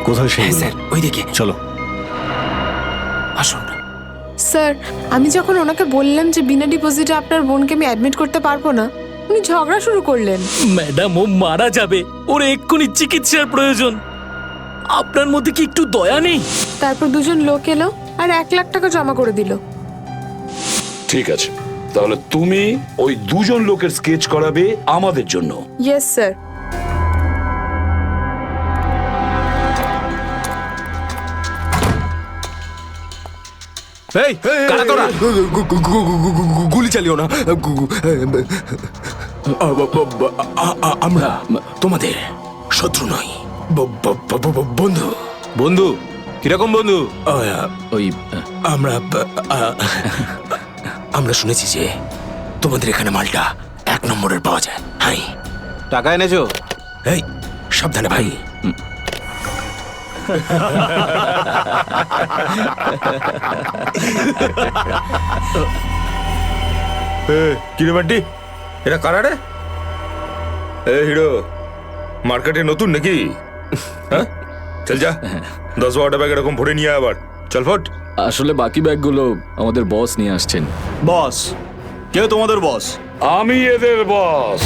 কোথায় সেগুলো? স্যার ওইদিকে চলো। আসুন। স্যার, আমি যখন ওনাকে বললাম যে বিনা ডিপোজিটে আপনার বোনকে আমি অ্যাডমিট করতে পারবো না, উনি ঝগড়া শুরু করলেন। ম্যাডাম, ও মারা যাবে, ওর এক্ষুনি চিকিৎসার প্রয়োজন। আপনার মধ্যে কি একটু দয়া নেই? তারপর দুজন লোক এলো আর 1 লাখ টাকা জমা করে দিল। ঠিক আছে, তাহলে তুমি ওই দুজন লোকের স্কেচ করাবে আমাদের জন্য। Yes sir. এই কারা তোরা? গুলি চালিও না। আমরা তোমাদের শত্রু নই, বন্ধু। বন্ধু? কিরকম বন্ধু? ওই আমরা শুনেছি যে তোমাদের এখানে মালটা 1 নম্বরের পাওয়া যায়। হাই, টাকা এনেছো? এই সাবধানে ভাই। কিরে বান্টি, এরা কারা রে? এ হিরো, মার্কেটে নতুন নাকি? হ্যাঁ, চল যা 10-12টা ব্যাগ এরকম ভরে নিয়ে আবার চল ফট। আসলে বাকি ব্যাগগুলো আমাদের বস নিয়ে আসছেন। বস? কেউ তোমাদের বস? আমি এদের বস।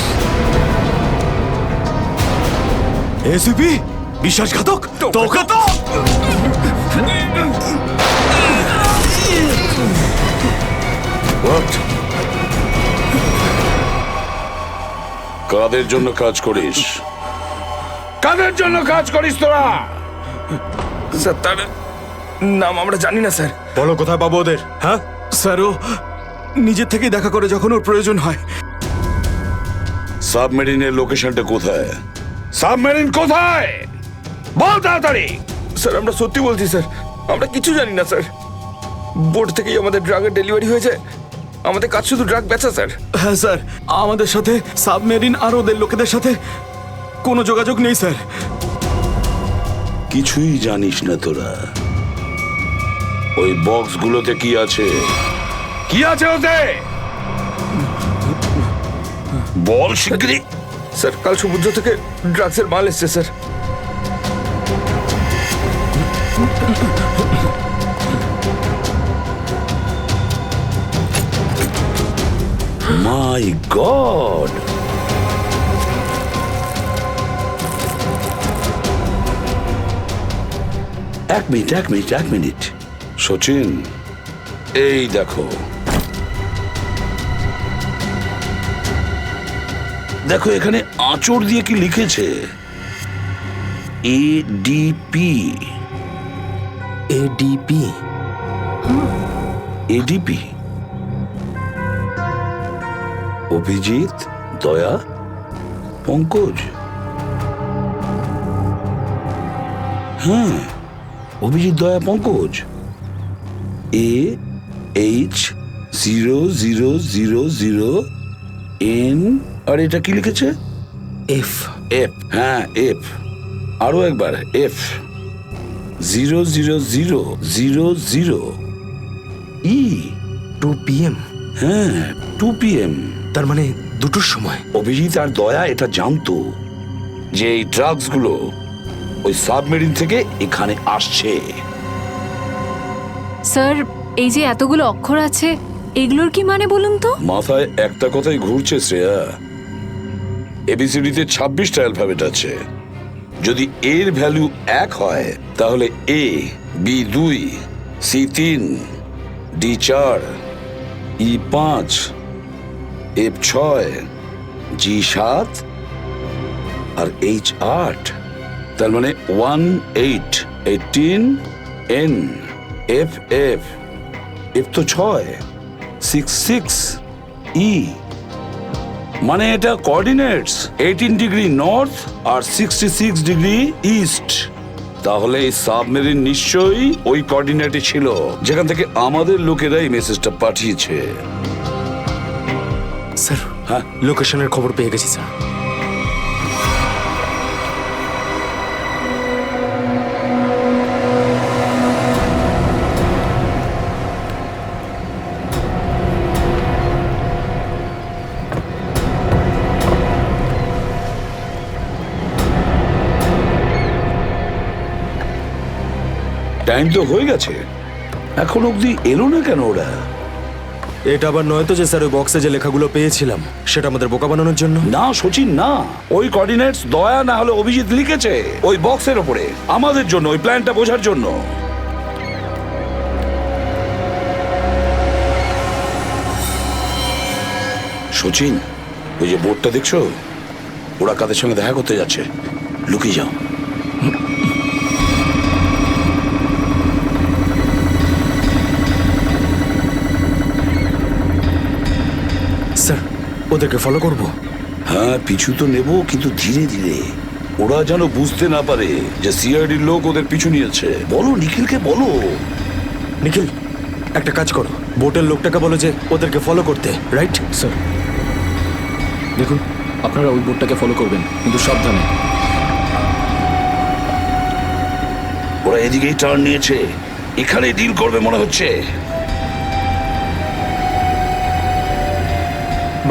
এসিপি বিশ্বাসঘাতক, তোকে তো কাদের জন্য কাজ করিস? কাদের জন্য কাজ করিস তোরা? স্যার তার নাম আমরা জানি না স্যার। বলো কোথায় পাবো ওদের? হ্যাঁ স্যার, ও নিজের থেকেই দেখা করে যখন ওর প্রয়োজন হয়। সাবমেরিনের লোকেশনটা কোথায়? সাবমেরিন কোথায়? বল তাড়াতাড়ি। স্যার আমরা সত্যি বলছি স্যার, আমরা কিছু জানি না স্যার। বোর্ড থেকেই আমাদের ড্রাগের ডেলিভারি হয়েছে, আমাদের কাজ শুধু ড্রাগ বেচা স্যার। হ্যাঁ স্যার, আমাদের সাথে সাবমেরিন আর ওদের লোকেদের সাথে কোনো যোগাযোগ নেই স্যার। কিছুই জানিস না তোরা? ওই বক্সগুলোতে কি আছে? কি আছে ওতে? বল শিগগিরই। স্যার কাল সমুদ্র থেকে ড্রাগসের মাল এসছে স্যার। মাই গড! এক মিনিট সচিন, এই দেখো দেখো এখানে আঁচড় দিয়ে কি লিখেছে? এডিপি। এডিপি? এডিপি অভিজিৎ, দয়া, পঙ্কজ। হ্যাঁ, অভিজিৎ, দয়া, পঙ্কজ। AH0000N। আর এটা কি লিখেছে? এফ। এফ, হ্যাঁ এফ। আরো একবার এফ। 00000E। 2 PM? হ্যাঁ, 2 PM। তার মানে 2টোর সময়। অভিজিৎ আর দয়া এটা জানতো যে এই ড্রাগস গুলো ওই সাবমেরিন থেকে এখানে আসছে। স্যার, এই যে এতগুলো অক্ষর আছে, এগুলোর কি মানে বলুন তো? মাথায় একটা কথাই ঘুরছে শ্রেয়া। এবিসিডিতে 26টা অ্যালফাবেট আছে। যদি এর ভ্যালু 1 হয় তাহলে A, B 2, C 3, D 4, E 5, F 6, G 7 R H 8। তার মানে 1 8 18 N F F F তো 6 6 6 E। মানে এটা কোঅর্ডিনেটস 18 ডিগ্রি নর্থ আর 66 ডিগ্রি ইস্ট। তাহলে এই সাবমেরিন নিশ্চয়ই ওই কোঅর্ডিনেটে ছিল যেখান থেকে আমাদের লোকেরা এই মেসেজটা পাঠিয়েছে। স্যার, হ্যাঁ, লোকেশনের খবর পেয়ে গেছি স্যার। টাইম তো হয়ে গেছে, এখন অবধি এলো না কেন ওরা? এটা আবার নয় তো যে স্যার ওই বক্সে যে লেখাগুলো পেয়েছিলাম সেটা আমাদের বোকা বানানোর জন্য? না সচিন, না। ওই কোঅর্ডিনেটস দয়া না হলে অভিজিৎ লিখেছে ওই বক্সের ওপরে আমাদের জন্য, ওই প্ল্যানটা বোঝার জন্য। সচিন, ওই যে বোর্ডটা দেখছো, ওরা কাদের সঙ্গে দেখা করতে যাচ্ছে। লুকিয়ে যাও। স্যার, ওদেরকে ফলো করব? হ্যাঁ, পিছু তো নেব, কিন্তু ধীরে ধীরে। ওরা যেন বুঝতে না পারে যে সিআইডির লোক ওদের পিছু নিয়েছে। বলো নিখিলকে, বলো। নিখিল, একটা কাজ করো, বোটের লোকটাকে বলো যে ওদেরকে ফলো করতে। রাইট স্যার, দেখুন আপনারা ওই বোর্ডটাকে ফলো করবেন, কিন্তু সাবধানে। ওরা এদিকেই টার্ন নিয়েছে, এখানে ডিল করবে মনে হচ্ছে।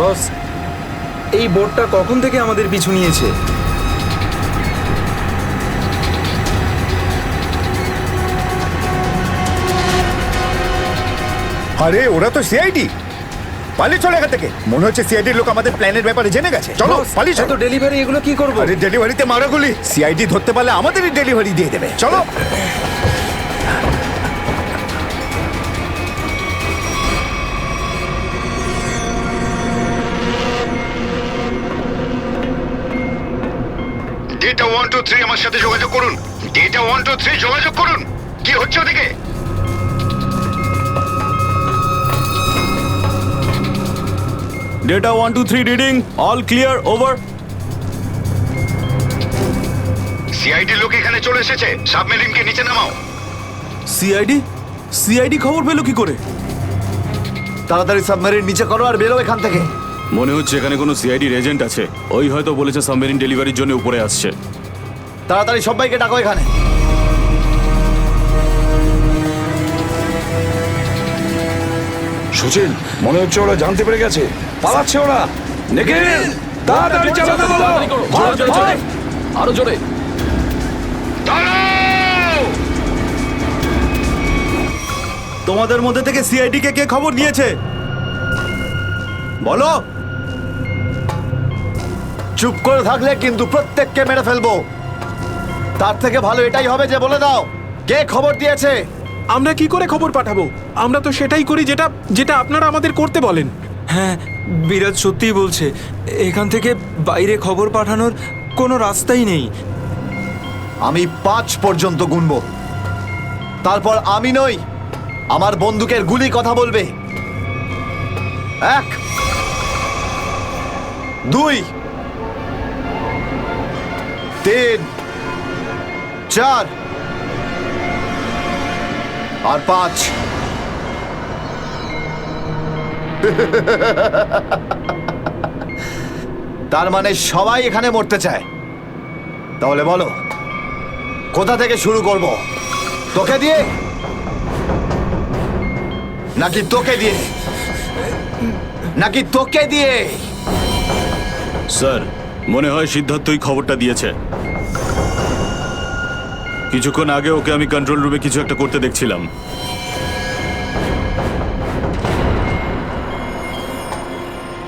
বস, এই বোর্ডটা কখন থেকে আমাদের পিছু নিয়েছে? আরে ওরা তো সিআইডি। পালিয়ে চলে এখান থেকে। মনে হচ্ছে সিআইডির লোক আমাদের প্ল্যানের ব্যাপারে জেনে গেছে। চলো পালিয়ে চলো। ডেলিভারি এগুলো কি করবো? আরে ডেলিভারিতে মারাগুলি, সিআইডি ধরতে পারলে আমাদেরই ডেলিভারি দিয়ে দেবে। চলো। 123 আমার সাথে যোগাযোগ করুন। ডেটা 123 যোগাযোগ করুন। কি হচ্ছে ওদিকে? Data 123 reading, all clear, over. CID লোক এখানে চলে এসেছে, সাবমেরিনকে নিচে নামাও। সিআইডি খবর পেলো কি করে? তাড়াতাড়ি সাবমেরিন নিচে করো আর বেরো এখান থেকে। মনে হচ্ছে এখানে কোনো সিআইডি এজেন্ট আছে। ওই হয়তো বলেছে সাবমেরিন ডেলিভারির জন্য উপরে আসছে। তাড়াতাড়ি সবাইকে ডাকো এখানে। সুচিন, মনে হচ্ছে ওরা জানতে পেরে গেছে, পালাচ্ছে ওরা। নিখিল, তাড়াতাড়ি চালাতে বলো। তাড়াতাড়ি করো, জোরে, জোরে, জোরে। আরো জোরে। তোমাদের মধ্যে থেকে সিআইডি কে খবর নিয়েছে বলো। চুপ করে থাকলে কিন্তু প্রত্যেককে মেরে ফেলবো। তার থেকে ভালো এটাই হবে যে বলে দাও কে খবর দিয়েছে। আমরা কি করে খবর পাঠাবো? আমরা তো সেটাই করি যেটা যেটা আপনারা আমাদের করতে বলেন। হ্যাঁ, বিরাজ সত্যিই বলছে। এখান থেকে বাইরে খবর পাঠানোর কোনো রাস্তাই নেই। আমি 5 পর্যন্ত গুনবো, তারপর আমি নই, আমার বন্দুকের গুলি কথা বলবে। 1 2 3 4 আর 5। তার মানে সবাই এখানে মরতে চায়। তাহলে বলো কোথা থেকে শুরু করব? তোকে দিয়ে নাকি তোকে দিয়ে? নাকি তোকে দিয়ে? স্যার, মনে হয় সিদ্ধার্থই খবরটা দিয়েছে। কিছুক্ষণ আগে ওকে আমি কন্ট্রোল রুমে কিছু একটা করতে দেখছিলাম।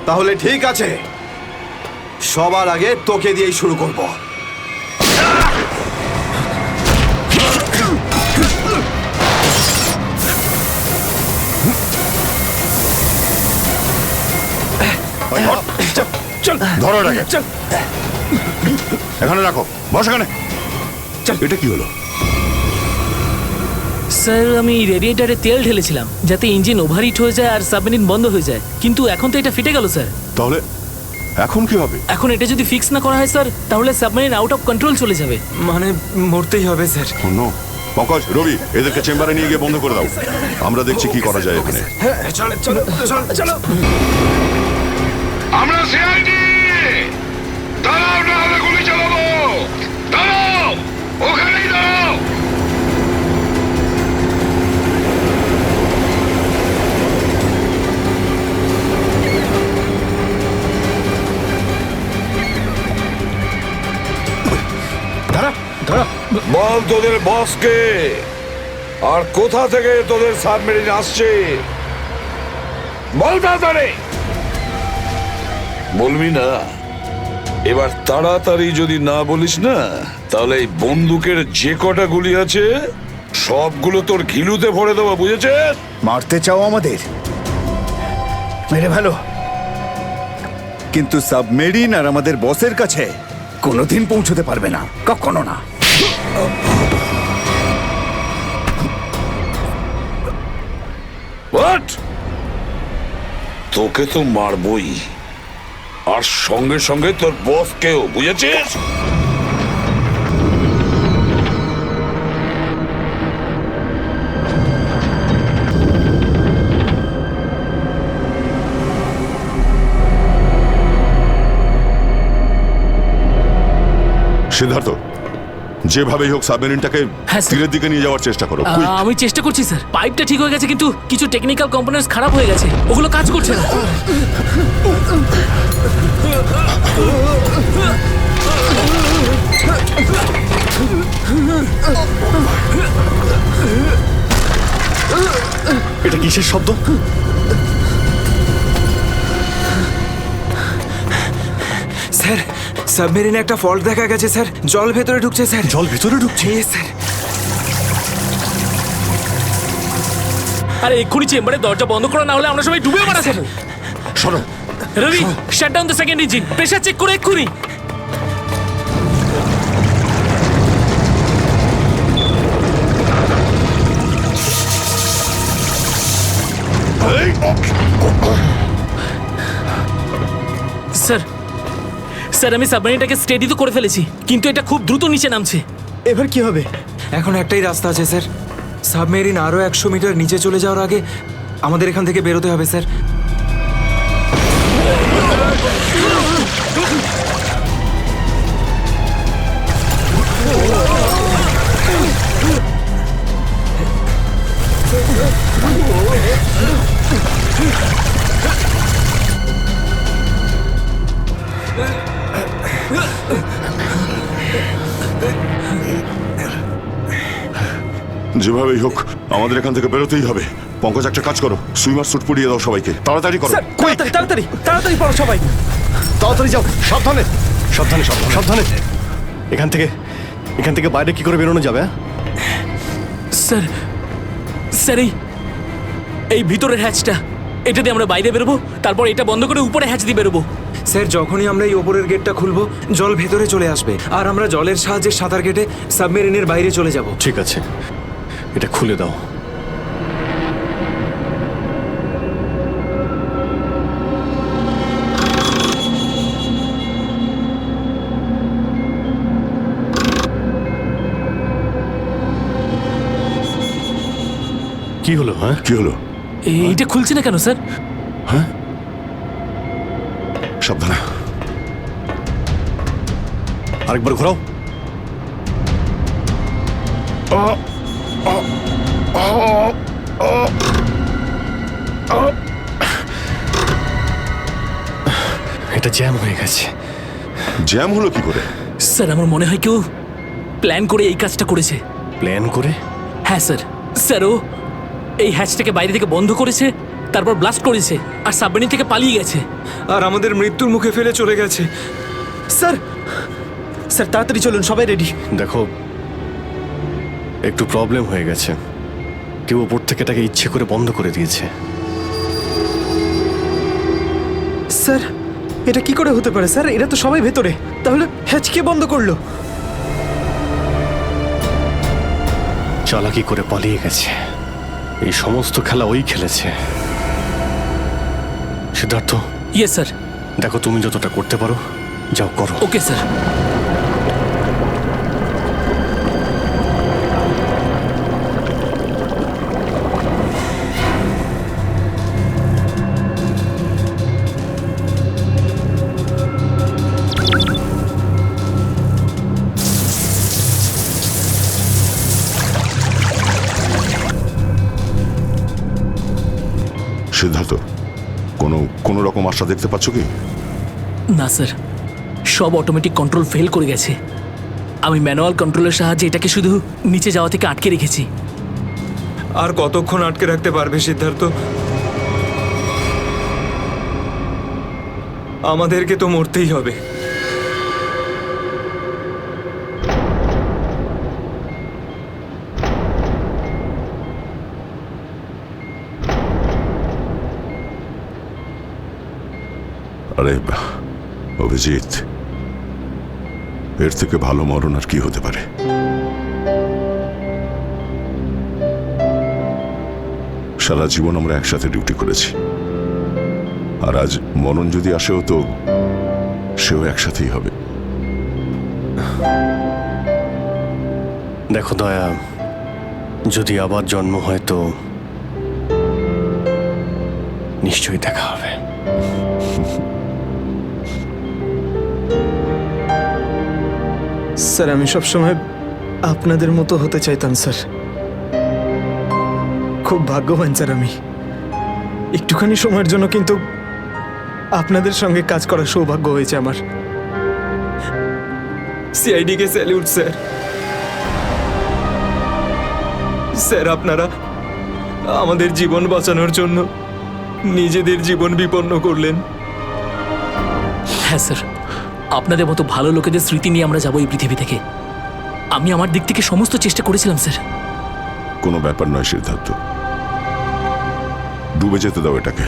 তাহলে ঠিক আছে, সবার আগে তোকে দিয়েই শুরু করব। ধরো এটাকে, এখানে রাখো, বস এখানে। এটা কি হলো? স্যার, আমি রেডিয়েটারে তেল ঢেলেছিলাম যাতে ইঞ্জিন ওভারহিট হয়ে যায় আর সাবমেরিন বন্ধ হয়ে যায়, কিন্তু এখন তো এটা ফেটে গেল স্যার। তাহলে এখন কি হবে? এখন এটা যদি ফিক্স না করা হয় স্যার, তাহলে সাবমেরিন আউট অফ কন্ট্রোল চলে যাবে। মানে মরতেই হবে স্যার। নো, পঙ্কজ, রবি, এদেরকে চেম্বারে নিয়ে গিয়ে বন্ধ করে দাও। আমরা দেখছি কি করা যায় এখানে। চলো চলো চলো চলো। আমরা সিআইডি, দাঁড়াও, না হলে গুলি চালাবো। দাঁড়াও, ওখানেই দাঁড়াও। বল তোদের বসকে, আর কোথা থেকে তোদের সাবমেরিন আসছে বল তাড়াতাড়ি। বলবি না? এবার তাড়াতাড়ি যদি না বলিস না, তাহলে এই বন্দুকের যে কটা গুলি আছে সবগুলো তোর ঘিলুতে ভরে দেবো, বুঝেছিস? মারতে চাও আমাদের? মেরে ভালো, কিন্তু সাবমেরিন আর আমাদের বসের কাছে কোনোদিন পৌঁছতে পারবে না, কখনো না। What? তোকে তো মারবই, আর সঙ্গে সঙ্গে তোর বসকেও, বুঝেছিস? সিদ্ধার্থ, যেভাবেই হোক সাবমেরিনটাকে তীরের দিকে নিয়ে যাওয়ার চেষ্টা করো। আমি চেষ্টা করছি স্যার। পাইপটা ঠিক হয়ে গেছে, কিন্তু কিছু টেকনিক্যাল কম্পোনেন্টস খারাপ হয়ে গেছে, ওগুলো কাজ করছে না। এটা কিসের শব্দ? স্যার, সাবমেরিনে একটা ফল্ট দেখা গেছে স্যার। জল ভেতরে ঢুকছে স্যার। জল ভেতরে ঢুকছে? স্যার। আরে এক্ষুনি চেম্বারে দরজা বন্ধ করো, না হলে আমরা সবাই ডুবে মারা স্যার। শোনো Ravi, shut down the second engine, pressure check করে এক্ষুনি। স্যার স্যার আমি সাবমেরিনটাকে স্টেডি তো করে ফেলেছি, কিন্তু এটা খুব দ্রুত নিচে নামছে। এবার কি হবে? এখন একটাই রাস্তা আছে স্যার, সাবমেরিন আরও 100 মিটার নিচে চলে যাওয়ার আগে আমাদের এখান থেকে বেরোতে হবে স্যার। যেভাবেই হোক আমাদের এখান থেকে বেরোতেই হবে। পঙ্কজ, একটা কাজ করো, সুইমার স্যুট পরিয়ে দাও সবাইকে, তাড়াতাড়ি করো। স্যার তাড়াতাড়ি তাড়াতাড়ি তাড়াতাড়ি পড়ো সবাই। তাড়াতাড়ি যাও, সাবধানে সাবধানে সাবধানে সাবধানে। এখান থেকে বাইরে কি করে বেরোনো যাবে? স্যার স্যার এই ভিতরের হ্যাচটা, এটা দিয়ে আমরা বাইরে বেরোবো, তারপর এটা বন্ধ করে উপরে হ্যাচ দিয়ে বেরোবো। স্যার যখনই আমরা এই ওপরের গেটটা খুলবো জল ভেতরে চলে আসবে, আর আমরা জলের সাহায্যে সাঁতার কেটে সাবমেরিনের বাইরে চলে যাব। ঠিক আছে, এটা খুলে দাও। কি হলো? হ্যাঁ কি হলো? এইটা খুলছে না কেন স্যার? হ্যাঁ, সাবধানে। আরেকবার ঘোরাও। এটা জ্যাম হয়ে গেছে। জ্যাম হলো কি করে? স্যার আমার মনে হয় কেউ প্ল্যান করে এই কাজটা করেছে। প্ল্যান করে? হ্যাঁ স্যার। স্যার ও এই হ্যাচটাকে বাইরে থেকে বন্ধ করেছে, তারপর ব্লাস্ট করেছে আর সাবমেরিন থেকে পালিয়ে গেছে, আর আমাদের মৃত্যুর মুখে ফেলে চলে গেছে। স্যার স্যার তাড়াতাড়ি চলুন, সবাই রেডি। দেখো, একটু প্রবলেম হয়ে গেছে। কেউ ওপর থেকে এটাকে ইচ্ছে করে বন্ধ করে দিয়েছে। স্যার এটা কি করে হতে পারে স্যার? এরা তো সবাই ভেতরে, তাহলে হ্যাচ কে বন্ধ করলো? চালাকি করে পালিয়ে গেছে। এই সমস্ত খেলা ওই খেলেছে। সিদ্ধার্থ। Yes sir. দেখো, তুমি যতটা করতে পারো যাও করো। Okay sir. সিদ্ধার্থ, কোনো রকম আশা দেখতে পাচ্ছ কি? না স্যার, সব অটোমেটিক কন্ট্রোল ফেল করে গেছে। আমি ম্যানুয়াল কন্ট্রোলের সাহায্যে এটাকে শুধু নিচে যাওয়া থেকে আটকে রেখেছি। আর কতক্ষণ আটকে রাখতে পারবে সিদ্ধার্থ? আমাদেরকে তো মরতেই হবে। আরে অভিজিৎ, এর থেকে ভালো মরণ আর কি হতে পারে? সারা জীবন আমরা একসাথে ডিউটি করেছি, আর আজ মরণ যদি আসেও তো সেও একসাথেই হবে। দেখো দয়া, যদি আবার জন্ম হয় তো নিশ্চয়ই দেখা হবে। স্যার আমি সবসময় আপনাদের মতো হতে চাইতাম স্যার। খুব ভাগ্যবান স্যার আমি, একটুখানি সময়ের জন্য কিন্তু আপনাদের সঙ্গে কাজ করার সৌভাগ্য হয়েছে আমার। সিআইডি কে স্যালিউট স্যার। স্যার আপনারা আমাদের জীবন বাঁচানোর জন্য নিজেদের জীবন বিপন্ন করলেন। হ্যাঁ স্যার, আপনাদের মতো ভালো লোকেদের স্মৃতি নিয়ে আমরা যাবো এই পৃথিবী থেকে। আমি আমার দিক থেকে সমস্ত চেষ্টা করেছিলাম স্যার। কোনো ব্যাপার নয় সিদ্ধার্থ, ডুবে যেতে দাও এটাকে।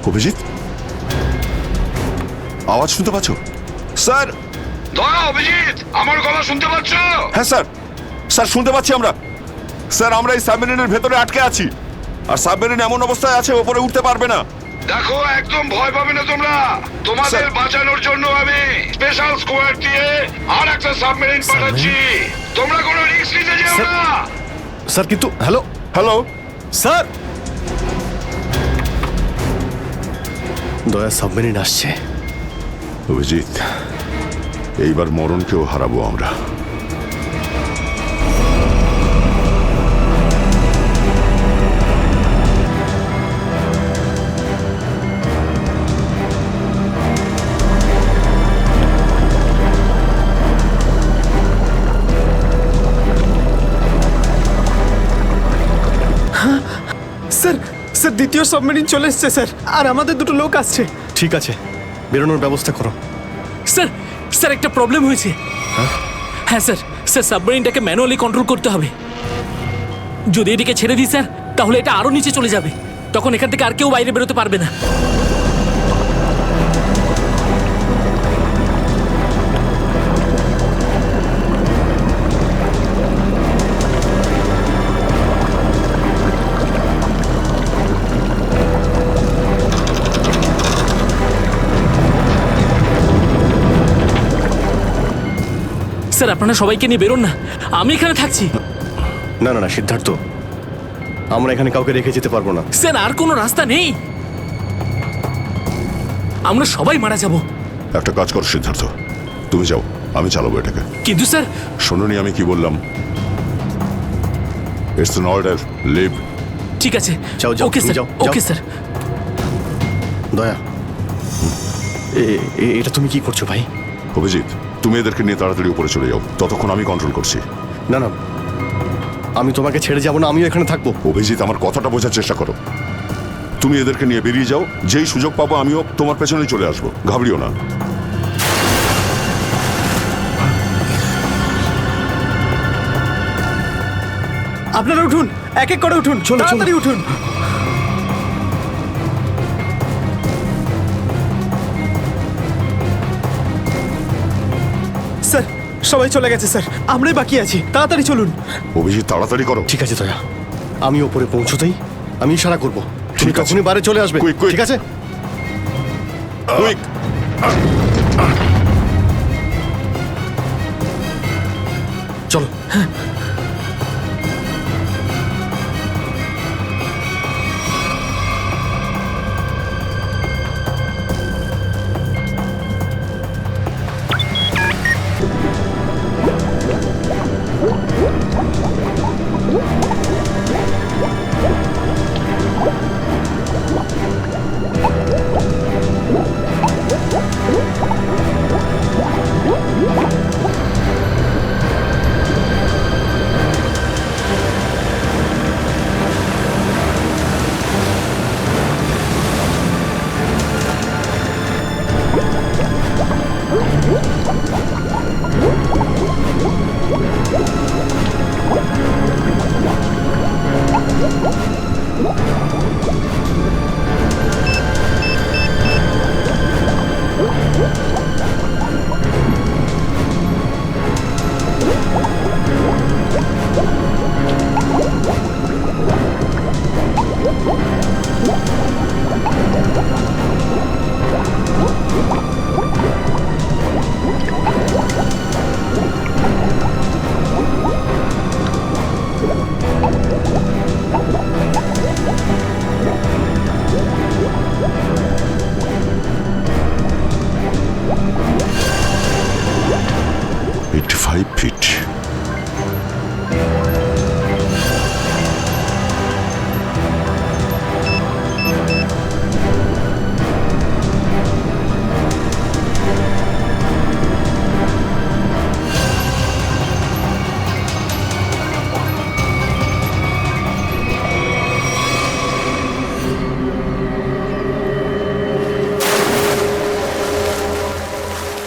অভিজিৎ, আওয়াজ শুনতে পাচ্ছ? স্যার। অভিজিৎ, আমার গলা শুনতে পাচ্ছ? হ্যাঁ স্যার, স্যার শুনতে পাচ্ছি আমরা। স্যার আমরা এই সাবমেরিনের ভেতরে আটকে আছি, আর সাবমেরিন এমন অবস্থায় আছে ওপরে উঠতে পারবে না। দেখো একদম ভয় পাবে না তোমরা, তোমাদের বাঁচানোর জন্য আমি স্পেশাল স্কোয়াড দিয়ে আর একটা সাবমেরিন পাঠাচ্ছি। তোমরা কোনো রিস্ক নিতে যেও না। স্যার কিন্তু হ্যালো হ্যালো স্যার, দয়া সাবমেরিন আসছে। অভিজিৎ, এইবার মরণকেও হারাবো আমরা। স্যার স্যার দ্বিতীয় সাবমেরিন চলে এসছে স্যার, আর আমাদের দুটো লোক আসছে। ঠিক আছে, বেরোনোর ব্যবস্থা করো। স্যার স্যার একটা প্রবলেম হয়েছে। হ্যাঁ স্যার, স্যার সাবমেরিনটাকে ম্যানুয়ালি কন্ট্রোল করতে হবে। যদি এটিকে ছেড়ে দিই স্যার, তাহলে এটা আরো নিচে চলে যাবে, তখন এখান থেকে আর কেউ বাইরে বেরোতে পারবে না। স্যার আপনারা সবাইকে নিয়ে বেরোন না, আমি এখানে থাকছি। না না না সিদ্ধার্থ, আমরা এখানে কাউকে রেখে যেতে পারবো না। স্যার আর কোনো রাস্তা নেই, আমরা সবাই মারা যাব। একটা কাজ কর সিদ্ধার্থ, তুমি যাও, আমি চালাবো এটাকে। কিন্তু স্যার, শোনোনি আমি কি বললাম? It's an order, leave. ঠিক আছে, যাও যাও, ওকে তুমি স্যার, যাও, ওকে যাও। স্যার। দয়া, এটা তুমি কি করছো ভাই? অভিজিৎ, তুমি এদেরকে নিয়ে তাড়াতাড়ি উপরে চলে যাও, ততক্ষণ আমি কন্ট্রোল করছি। না না, আমি তোমাকে ছেড়ে যাবো না, আমিও এখানে থাকবো। অভিজিৎ, আমার কথাটা বোঝার চেষ্টা করো। তুমি এদেরকে নিয়ে বেরিয়ে যাও, যেই সুযোগ পাবো আমিও তোমার পেছনেই চলে আসবো, ঘাবড়িও না। আপনারা উঠুন, এক এক করে উঠুন, তাড়াতাড়ি উঠুন। স্যার সবাই চলে গেছে স্যার, আমরাই বাকি আছি, তাড়াতাড়ি চলুন। অভিজিৎ তাড়াতাড়ি করো। ঠিক আছে দয়া, আমি ওপরে পৌঁছতেই আমি ইশারা করবো, তুমি তখনই বাইরে চলে আসবে। ঠিক আছে? কুইক। চলো।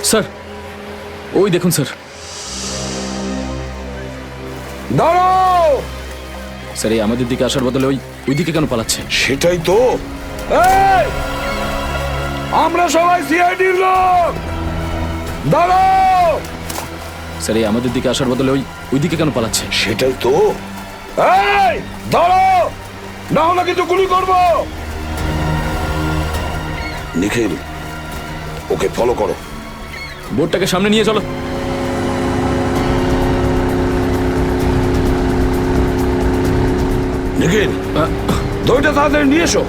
স্যার ওই দেখুন স্যার। দাঁড়াও! স্যার এই আমাদের দিকে আসার বদলে ওই দিকে কেন পালাচ্ছে? সেটাই তো। এই! আমরা সবাই সিআইডির লোক, দাঁড়াও! স্যার এই আমাদের দিকে আসার বদলে ওই দিকে কেন পালাচ্ছে? সেটাই তো, এই ধরো, না হলে কিন্তু গুলি করবো। নিখিল, ওকে ফলো করো। বোটটাকে সামনে নিয়ে চলো। নিখিল, দইটা তাড়াতাড়ি নিয়ে এসো।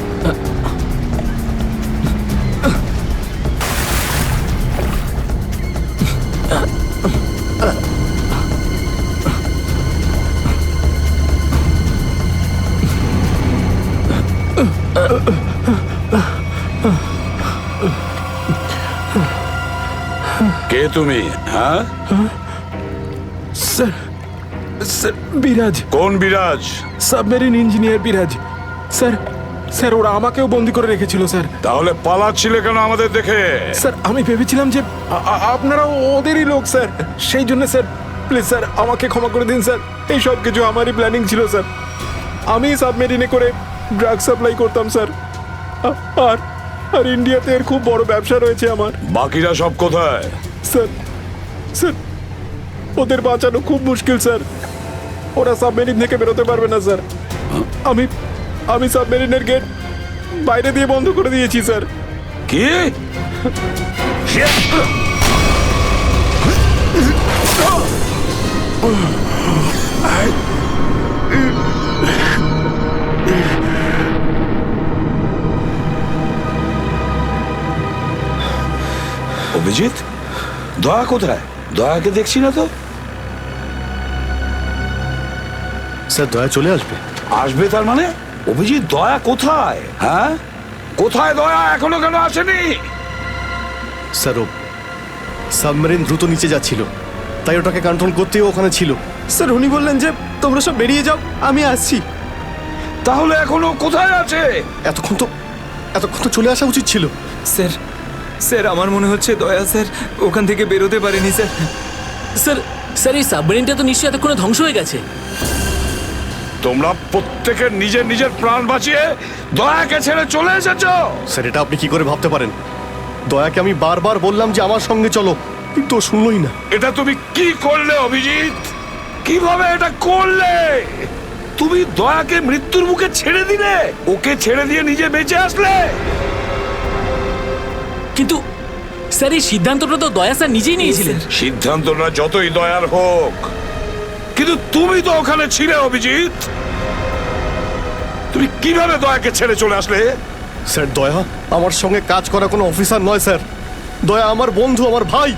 কে তুমি? হ্যাঁ স্যার, স্যার বিরাজ। কোন বিরাজ? সাবমেরিন ইঞ্জিনিয়ার বিরাজ। স্যার, স্যার ওরা আমাকেও বন্দি করে রেখেছিল স্যার। তাহলে পালাচ্ছিলে কেন আমাদের দেখে? স্যার আমি ভেবেছিলাম যে আপনারা ওদেরই লোক স্যার, সেই জন্য স্যার প্লিজ স্যার আমাকে ক্ষমা করে দিন স্যার। এই সব কিছু আমারই প্ল্যানিং ছিল স্যার। আমি সাবমেরিনে করে ড্রাগ সাপ্লাই করতাম স্যার। আর আর ইন্ডিয়াতে এর খুব বড় ব্যবসা রয়েছে আমার। বাকিরা সব কোথায়? স্যার, স্যার ওদের বাঁচানো খুব মুশকিল স্যার। ওরা সাবমেরিন থেকে বেরোতে পারবে না স্যার। আমি সাবমেরিনের গেট বাইরে দিয়ে বন্ধ করে দিয়েছি স্যার। কি? অভিজিৎ, দয়া কোথায়? দয়াকে দেখছি না তো। স্যার দয়া চলে আসবে। আসবে তার মানে? অভিজিৎ, দয়া কোথায়? হ্যাঁ, কোথায় দয়া? এখনো কেন আসেনি? স্যার ও সাবমেরিন দ্রুত নিচে যাচ্ছিল, তাই ওটাকে কন্ট্রোল করতেও ওখানে ছিল। স্যার উনি বললেন যে তোমরা সব বেরিয়ে যাও, আমি আসছি। তাহলে এখনো কোথায় আছে? এতক্ষণ তো চলে আসা উচিত ছিল। স্যার, স্যার আমার মনে হচ্ছে দয়া স্যার ওখান থেকে বেরোতে পারেনি স্যার। স্যার, স্যার এই সাবমেরিনটা তো নিশ্চয়ই এতক্ষণে ধ্বংস হয়ে গেছে। তোমরা প্রত্যেকে নিজের নিজের প্রাণ বাঁচিয়ে দয়াকে ছেড়ে চলে এসেছো। স্যার এটা আপনি কি করে ভাবতে পারেন? দয়াকে আমি বারবার বললাম যে আমার সঙ্গে চলো, কিন্তু ও শুনলই না। এটা তুমি কি করলে অভিজিৎ? কিভাবে এটা করলে? তুমি দয়াকে মৃত্যুর মুখে ছেড়ে দিলে, ওকে ছেড়ে দিয়ে নিজে বেঁচে আসলে। কিন্তু স্যার এই সিদ্ধান্তটা তো দয়া স্যার নিজেই নিয়েছিলেন। সিদ্ধান্তটা যতই দয়ার হোক, কিন্তু তুমি তো ওখানে ছিলে অভিজিৎ। তুমি কিভাবে দয়াকে ছেড়ে চলে আসলে? স্যার দয়া আমার সঙ্গে কাজ করা কোনো অফিসার নয় স্যার। দয়া আমার বন্ধু, আমার ভাই।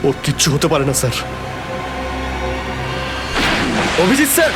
ওর কিচ্ছু হতে পারে না স্যার। অভিজিৎ স্যার,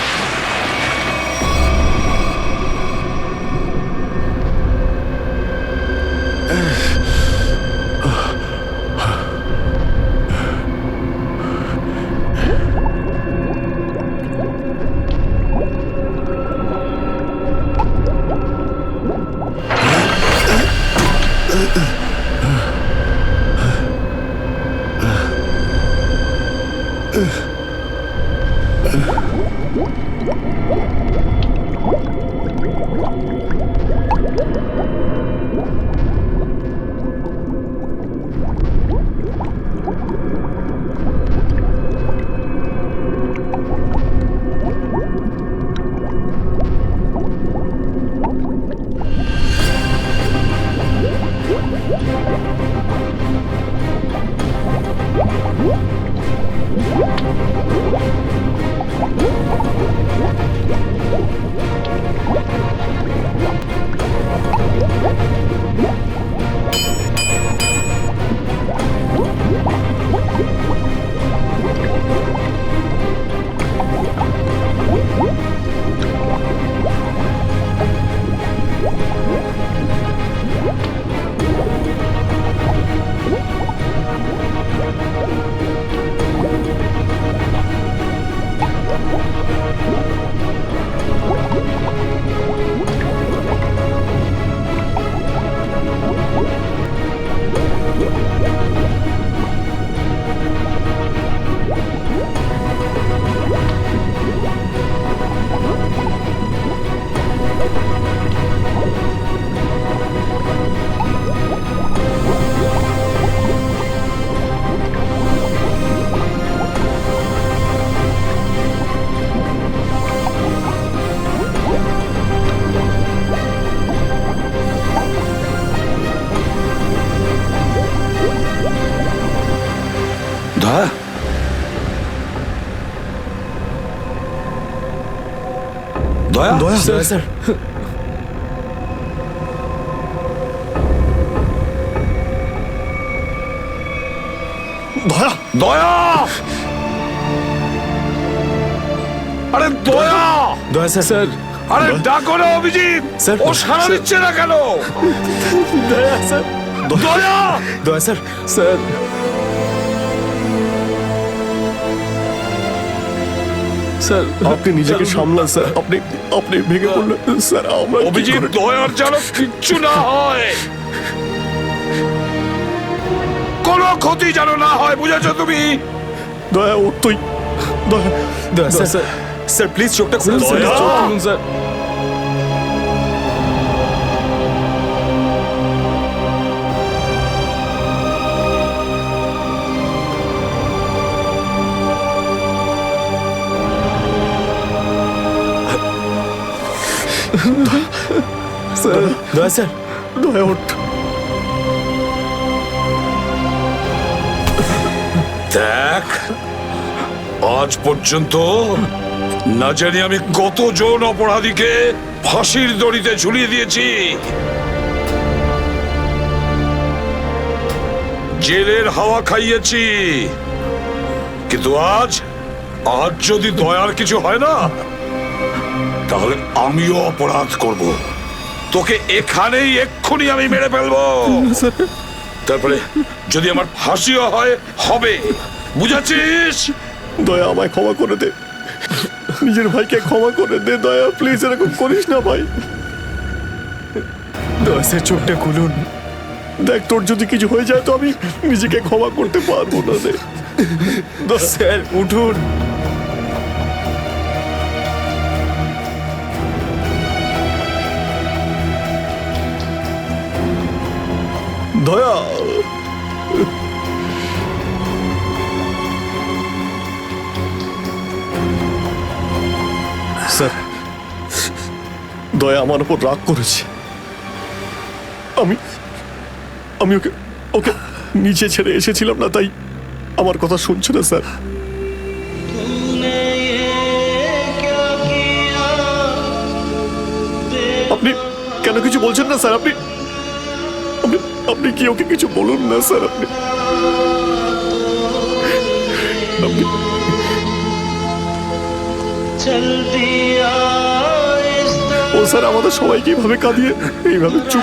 দয়া দয়া স্যার দয়া দয়া আরে দয়া দয়া স্যার আরে ডাকো না অভিজিৎ স্যার, ও সারা স্যার। দিচ্ছে না কেন? দয়া স্যার দয়া দয়া স্যার স্যার স্যার আপনি নিজেকে সামলান স্যার আপনি আপনি ভেঙে পড়লেন স্যার আমরা কি অভিজিৎ করে- দয়ার যেন কিচ্ছু না হয়, কোনো ক্ষতি যেন না হয়, বুঝেছো তুমি? দয়া ও তুই দয়া দয়া স্যার স্যার প্লিজ চোখটা খুলুন স্যার দয়া। চোখ খুলুন স্যার স্যার দয়া স্যার দয়া ওঠ দেখ, আজ পর্যন্ত না জানি আমি কতজন অপরাধীকে ফাঁসির দড়িতে ঝুলিয়ে দিয়েছি, জেলের হাওয়া খাইয়েছি, কিন্তু আজ আজ যদি দয়ার কিছু হয় না, তাহলে আমিও অপরাধ করব, তোকে এখানেই এক্ষুনি আমি মেরে ফেলবো। তারপরে যদি আমার ফাঁসিও হয়, হবে, বুঝেছিস? দয়া আমায় ক্ষমা করে দে নিজের ভাইকে ক্ষমা করে দে দয়া প্লিজ এরকম করিস না ভাই দয়া স্যার চোখটা খুলুন দেখ তোর যদি কিছু হয়ে যায় তো আমি নিজেকে ক্ষমা করতে পারবো না রে দয়া স্যার উঠুন দয়া স্যার দয়া আমার উপর রাগ করেছে আমি আমি ওকে ওকে নিচে ছেড়ে এসেছিলাম না তাই আমার কথা শুনছে না স্যার আপনি কেন কিছু বলছেন না স্যার আপনি আপনি আপনি কি ওকে কিছু বলুন না স্যার আপনি আপনি ও স্যার আমাদের সবাইকে এইভাবে কাঁদিয়ে এইভাবে চুপ